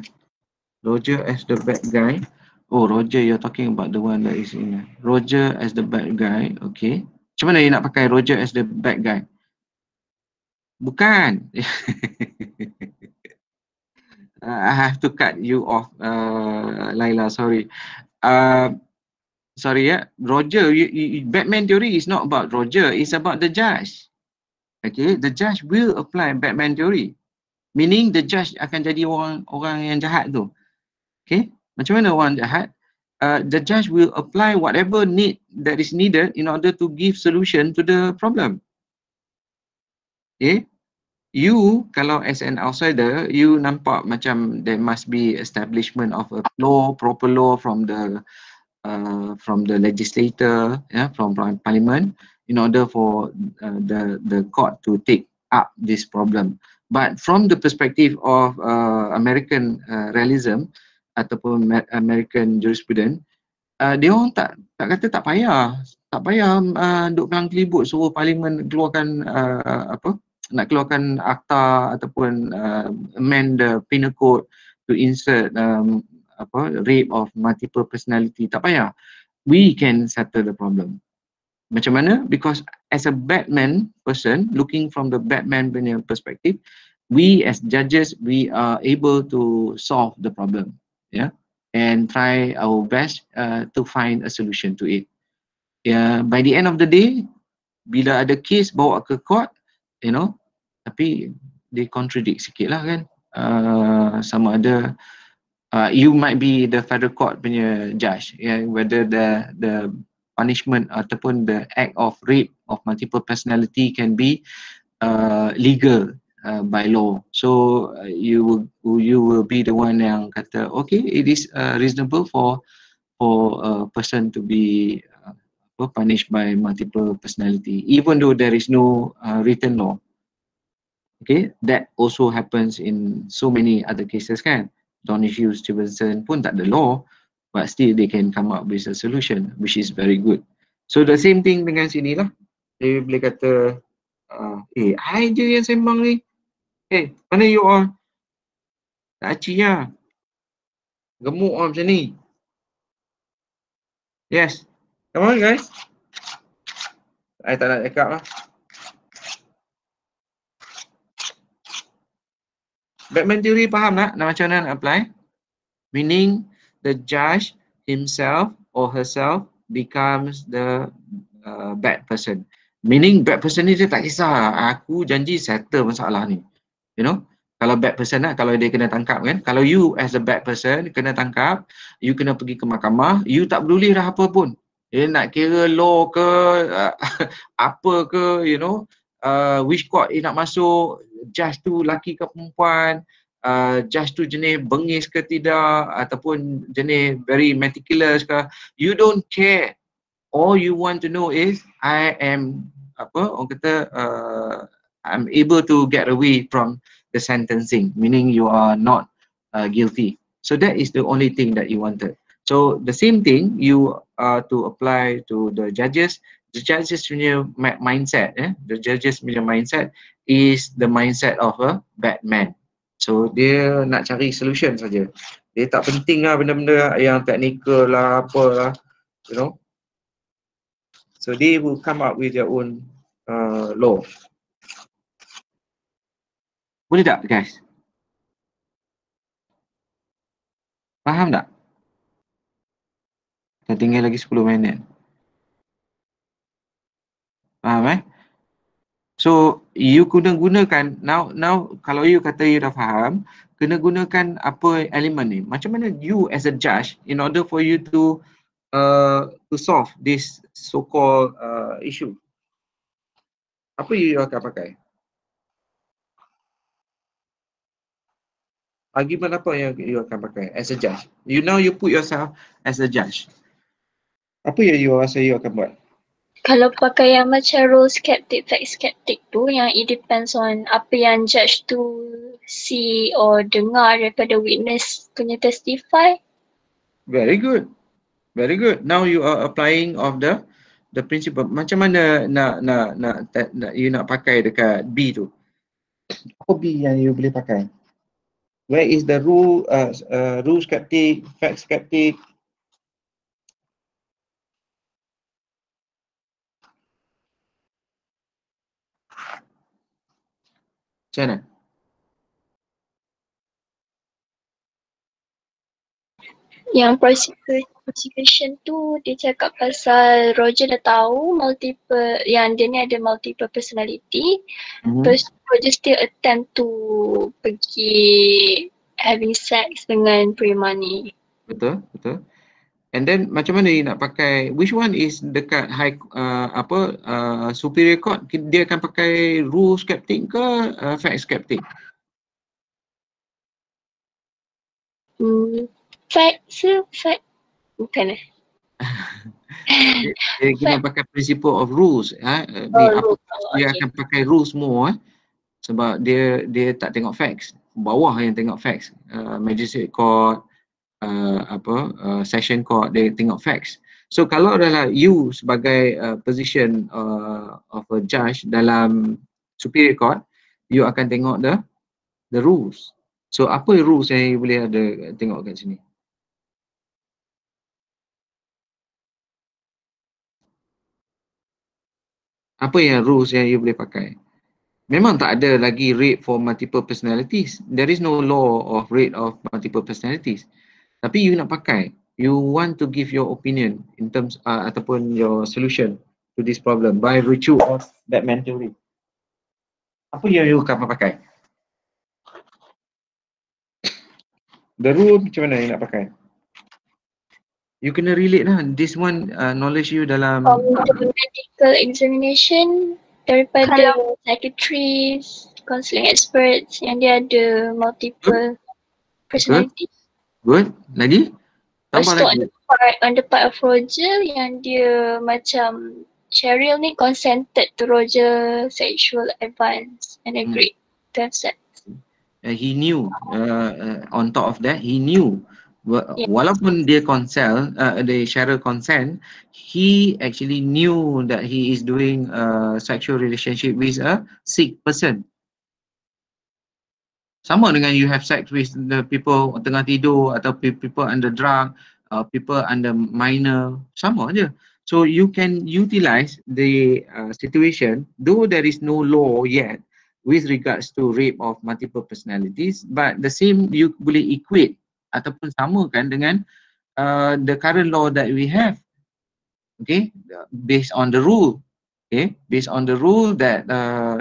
Roger as the bad guy. Oh, Roger, you're talking about the one that is in Roger as the bad guy. Okay. Macam mana you nak pakai Roger as the bad guy? Bukan. I have to cut you off, Laila. Sorry. Sorry, Roger. Batman Theory is not about Roger. It's about the judge. Okay, the judge will apply Batman Theory. Meaning the judge akan jadi orang yang jahat tu. Okay, macam mana orang jahat? The judge will apply whatever that is needed in order to give solution to the problem. Okay, you kalau as an outsider, you nampak macam there must be establishment of a law, proper law from the legislator, from parliament, in order for the court to take up this problem. But from the perspective of American realism ataupun American jurisprudence, dia orang tak kata tak payah duk kelang kelibut suruh parlimen keluarkan nak keluarkan akta ataupun amend the penal code to insert rape of multiple personality. Tak payah. We can settle the problem. Macam mana? Because as a Batman person, looking from the Batman perspective, we as judges, we are able to solve the problem, and try our best to find a solution to it. By the end of the day, bila ada case bawa ke court, tapi they contradict sikit lah kan. Sama ada you might be the federal court punya judge, whether the punishment ataupun the act of rape of multiple personality can be legal by law. So you will be the one yang kata okay, it is reasonable for a person to be punished by multiple personality, even though there is no written law. Okay, that also happens in so many other cases kan. Donny Hughes, Stevenson pun tak ada law, but still they can come up with a solution, which is very good. So the same thing dengan sini lah. Dia boleh kata, I je yang sembang ni. Mana you all? Tak aci lah. Gemuk orang macam ni. Yes. Come on guys. I tak nak cakap lah. Batman Theory faham tak? Macam mana nak apply? meaning the judge himself or herself becomes the bad person. Meaning bad person ni dia tak kisah, aku janji settle masalah ni. You know, kalau bad person lah, kalau dia kena tangkap kan, kalau you as a bad person kena tangkap, you kena pergi ke mahkamah, you tak peduli dah apa pun. Dia nak kira law ke, apa ke, you know, which court nak masuk, judge tu lelaki ke perempuan, judge tu jenis bengis ke tidak, ataupun jenis very meticulous ke, you don't care. All you want to know is I am orang kata I'm able to get away from the sentencing, meaning you are not guilty. So that is the only thing that you wanted. So the same thing you to apply to the judges. The judges punya mindset, the judges punya mindset is the mindset of a bad man. So dia nak cari solution saja. Dia tak penting lah benda-benda yang technical lah, apalah, you know. So they will come up with their own law. Boleh tak guys? Faham tak? Dah tinggal lagi 10 minit. Faham So you kena gunakan now kalau you kata you dah faham, kena gunakan apa elemen ni. Macam mana you as a judge in order for you to solve this so-called issue. Apa you akan pakai? Argument apa yang you akan pakai as a judge? You put yourself as a judge. Apa yang you rasa you akan buat? Kalau pakai yang macam rule skeptic, fact skeptic tu, yang it depends on apa yang judge tu see or dengar daripada witness punya testify. Very good. Very good. Now you are applying of the principle. Macam mana nak you nak pakai dekat B tu? Apa B yang you boleh pakai? Where is the rule skeptic, fact skeptic? Macam mana? Yang prosecution tu dia cakap pasal Roger dah tahu yang dia ni ada multiple personality. Terus Roger still attempt to pergi having sex dengan Prima ni. Betul. And then macam mana dia nak pakai, which one is dekat high superior court, dia akan pakai rule skeptic ke fact skeptic? Fact bukan dia kena pakai principle of rules. Dia akan pakai rules more sebab dia tak tengok facts, bawah yang tengok facts. Magistrate court, session court, dia tengok facts. So kalau adalah you sebagai position of a judge dalam superior court, you akan tengok the rules. So apa rules yang you boleh ada tengok kat sini? Apa yang rules yang you boleh pakai? Memang tak ada lagi rate for multiple personalities. There is no law of rate of multiple personalities. Tapi you nak pakai, you want to give your opinion in terms ataupun your solution to this problem by virtue of that mental rate. Apa yang you akan pakai? The rule macam mana you nak pakai? You kena relate lah. This one knowledge you dalam medical examination daripada psychiatrists, counselling experts yang dia ada multiple personality. Good. Lagi? Tambah lagi. On the part of Roger yang dia macam Cheryl ni consented to Roger sexual advance and agreed to have sex. He knew. On top of that, he knew. Walaupun dia Cheryl consent, he actually knew that he is doing a sexual relationship with a sick person. Sama dengan you have sex with the people tengah tidur atau people under drug, people under minor, sama aja. So you can utilize the situation, though there is no law yet with regards to rape of multiple personalities, but the same you boleh equate ataupun samakan dengan the current law that we have. Okay, based on the rule. Okay, based on the rule that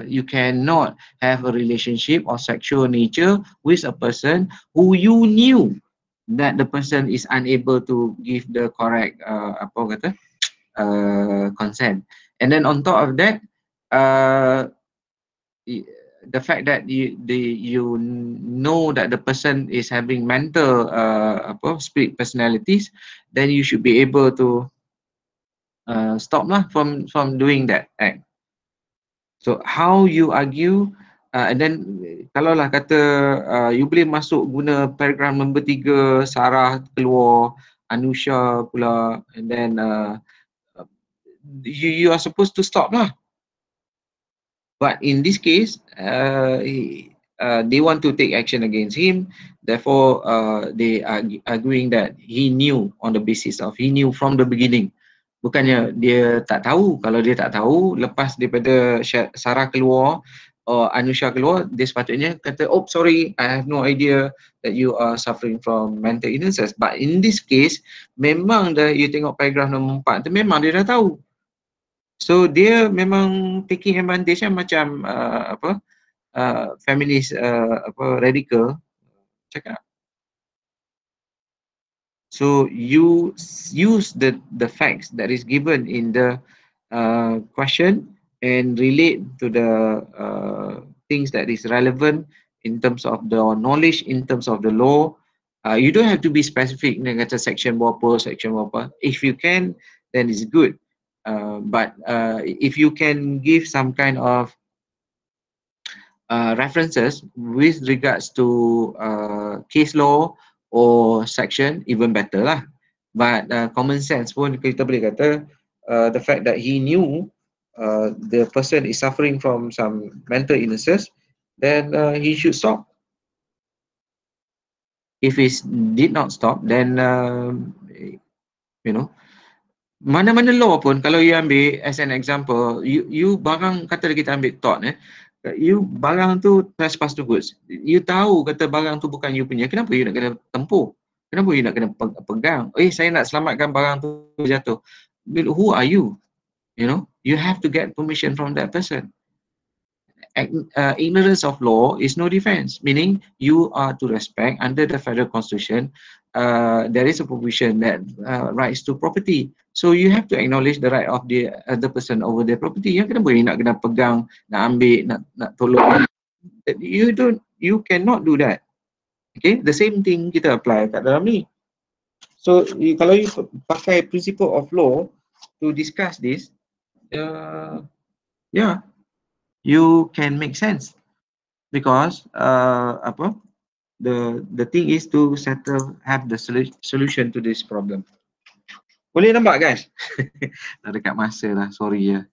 you cannot have a relationship of sexual nature with a person who you knew that the person is unable to give the correct consent. And then on top of that, the fact that you know that the person is having mental split personalities, then you should be able to stop lah from doing that act. So how you argue, and then kalau lah kata you boleh masuk guna paragraph nombor 3, Sarah keluar, Anusha pula, and then you are supposed to stop lah. But in this case, they want to take action against him. Therefore, they are arguing that he knew on the basis of he knew from the beginning. Bukannya dia tak tahu. Kalau dia tak tahu, lepas daripada Sarah keluar, Anusha keluar, dia sepatutnya kata, oh sorry, I have no idea that you are suffering from mental illnesses. But in this case, memang dah, you tengok paragraf nombor 4 tu, memang dia dah tahu. So dia memang taking advantage macam feminist radical cakap. So you use the facts that is given in the question and relate to the things that is relevant in terms of the knowledge, in terms of the law. You don't have to be specific dengan kata section berapa, section berapa. If you can, then it's good. But if you can give some kind of references with regards to case law or section, even better lah. But common sense pun kita boleh kata the fact that he knew the person is suffering from some mental illnesses, then he should stop. If he did not stop, then you know, mana-mana law pun kalau you ambil as an example, you barang kata kita ambil tort you barang tu trespass to goods, you tahu kata barang tu bukan you punya, kenapa you nak kena tempuh? Kenapa you nak kena pegang? Saya nak selamatkan barang tu jatuh. Who are you? You know, you have to get permission from that person. Ignorance of law is no defense, meaning you are to respect under the federal constitution. There is a provision that rights to property. So you have to acknowledge the right of the other person over their property. Yang kenapa you nak kena pegang, nak ambil, nak tolong? You cannot do that. Okay, the same thing kita apply kat dalam ni. So kalau you pakai principle of law to discuss this, yeah, you can make sense because the thing is to have the solution to this problem. Boleh nampak guys? Dah dekat masa lah, sorry ya.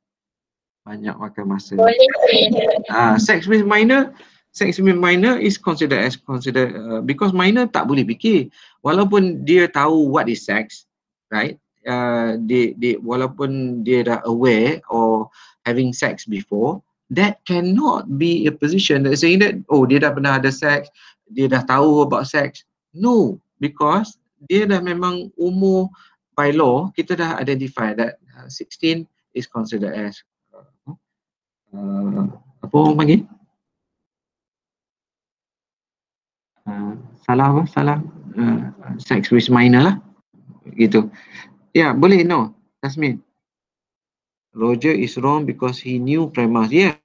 Banyak makan masa. Boleh. Sex with minor is considered because minor tak boleh fikir. Walaupun dia tahu what is sex, right? Walaupun dia dah aware or having sex before, that cannot be a position that saying that dia dah pernah ada sex, dia dah tahu about sex. No, because dia dah memang umur by law, kita dah identify that 16 is considered as apa orang panggil? Salah sex with minor lah. Gitu. Ya, boleh no. Tasmin. Roger is wrong because he knew premise. Yeah.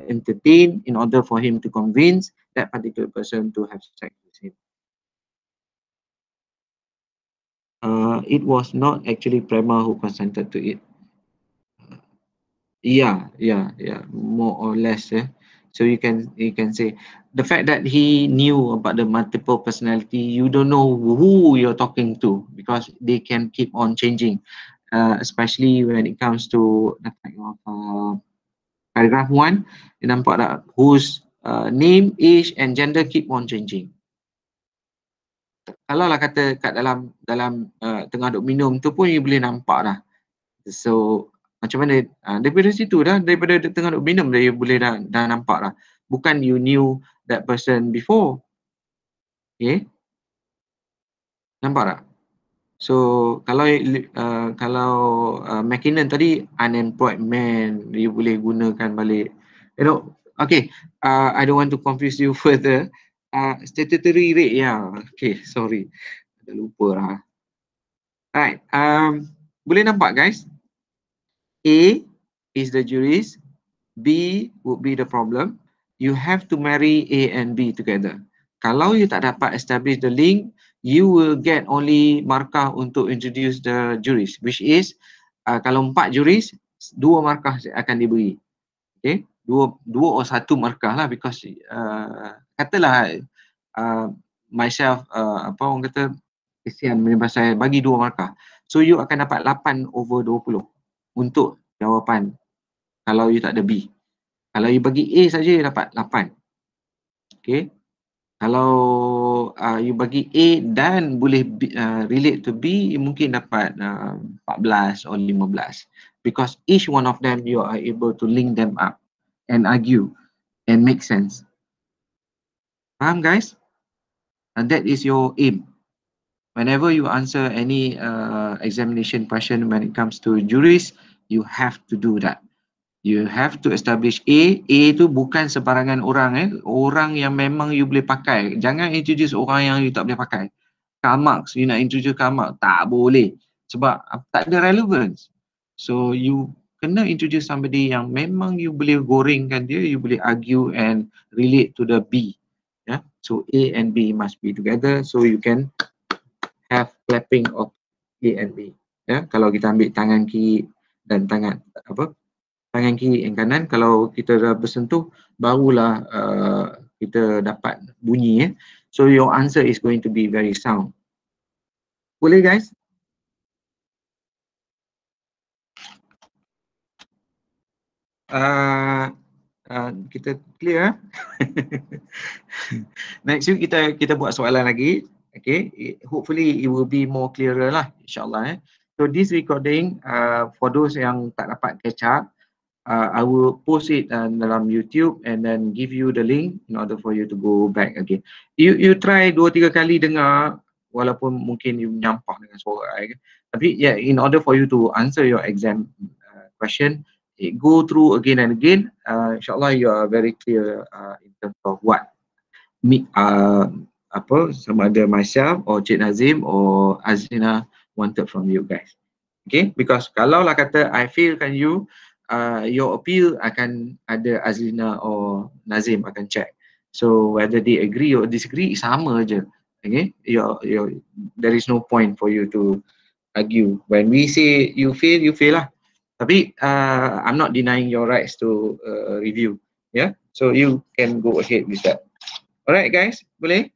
Entertain in order for him to convince that particular person to have sex with him. It was not actually Prema who consented to it. Yeah, more or less. So you can say the fact that he knew about the multiple personality, you don't know who you're talking to because they can keep on changing, especially when it comes to the fact of paragraph 1, you nampak tak whose name, age and gender keep on changing. kalau lah kata kat dalam tengah duk minum tu pun you boleh nampak dah. So macam mana daripada situ dah, daripada tengah duk minum dah you boleh dah nampak dah. Bukan you knew that person before. Okay, nampak tak? So kalau McKinnon tadi unemployed man, you boleh gunakan balik. You know, okay, I don't want to confuse you further. Statutory rate, yeah. Okay, sorry. Dah lupa lah. Alright, boleh nampak guys? A is the jurist, B would be the problem. You have to marry A and B together. Kalau you tak dapat establish the link, you will get only markah untuk introduce the jurist, which is kalau 4 jurist, 2 markah akan diberi. Okay, 2 or 1 markah lah, because katalah myself apa orang kata kesian pasal bagi 2 markah. So you akan dapat 8/20 untuk jawapan kalau you tak ada B. Kalau you bagi A saja you dapat 8. Okay. Kalau you bagi A dan boleh relate to B, you mungkin dapat 14 or 15. Because each one of them you are able to link them up and argue and make sense. Faham guys? And that is your aim. Whenever you answer any examination question when it comes to jurist, you have to do that. You have to establish A. A tu bukan sebarangan orang orang yang memang you boleh pakai. Jangan introduce orang yang you tak boleh pakai. Karl Marx, you nak introduce Karl Marx, tak boleh. Sebab tak ada relevance. So you kena introduce somebody yang memang you boleh gorengkan dia, you boleh argue and relate to the B. Yeah? So A and B must be together so you can have clapping of A and B. Yeah? Kalau kita ambil tangan kiri dan tangan kiri dan kanan, kalau kita dah bersentuh, barulah kita dapat bunyi. So your answer is going to be very sound. Boleh guys? Kita clear. Next week kita buat soalan lagi. Okay, hopefully it will be more clearer lah, insyaAllah. So this recording, for those yang tak dapat catch up, I will post it dalam YouTube and then give you the link in order for you to go back again. You try 2-3 kali dengar, walaupun mungkin you menyampah dengan suara. Tapi yeah, in order for you to answer your exam question, go through again and again. InsyaAllah you are very clear in terms of what sama ada myself or Cik Nazim or Azlina wanted from you guys. Okay, because kalau lah kata I failkan you, your appeal akan ada Azlina or Nazim akan check. So whether they agree or disagree, sama je. Okay, there is no point for you to argue. When we say you fail lah. Tapi I'm not denying your rights to review. Yeah, so you can go ahead with that. Alright guys, boleh?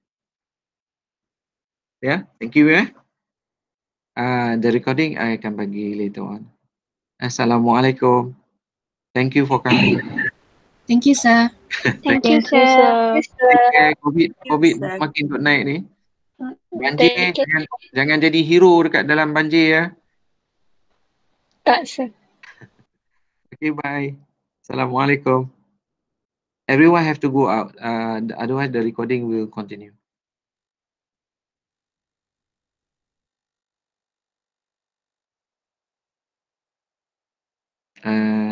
Yeah, thank you. The recording I akan bagi later on. Assalamualaikum. Thank you for coming. Thank you, sir. Thank you, sir. COVID makin duk naik ni. Banjir, jangan jadi hero dekat dalam banjir ya. Tak, sir. Okay, bye. Assalamualaikum. Everyone have to go out. Otherwise the recording will continue.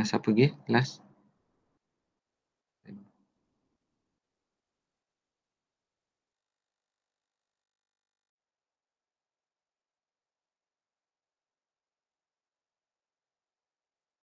Siapa lagi? Last.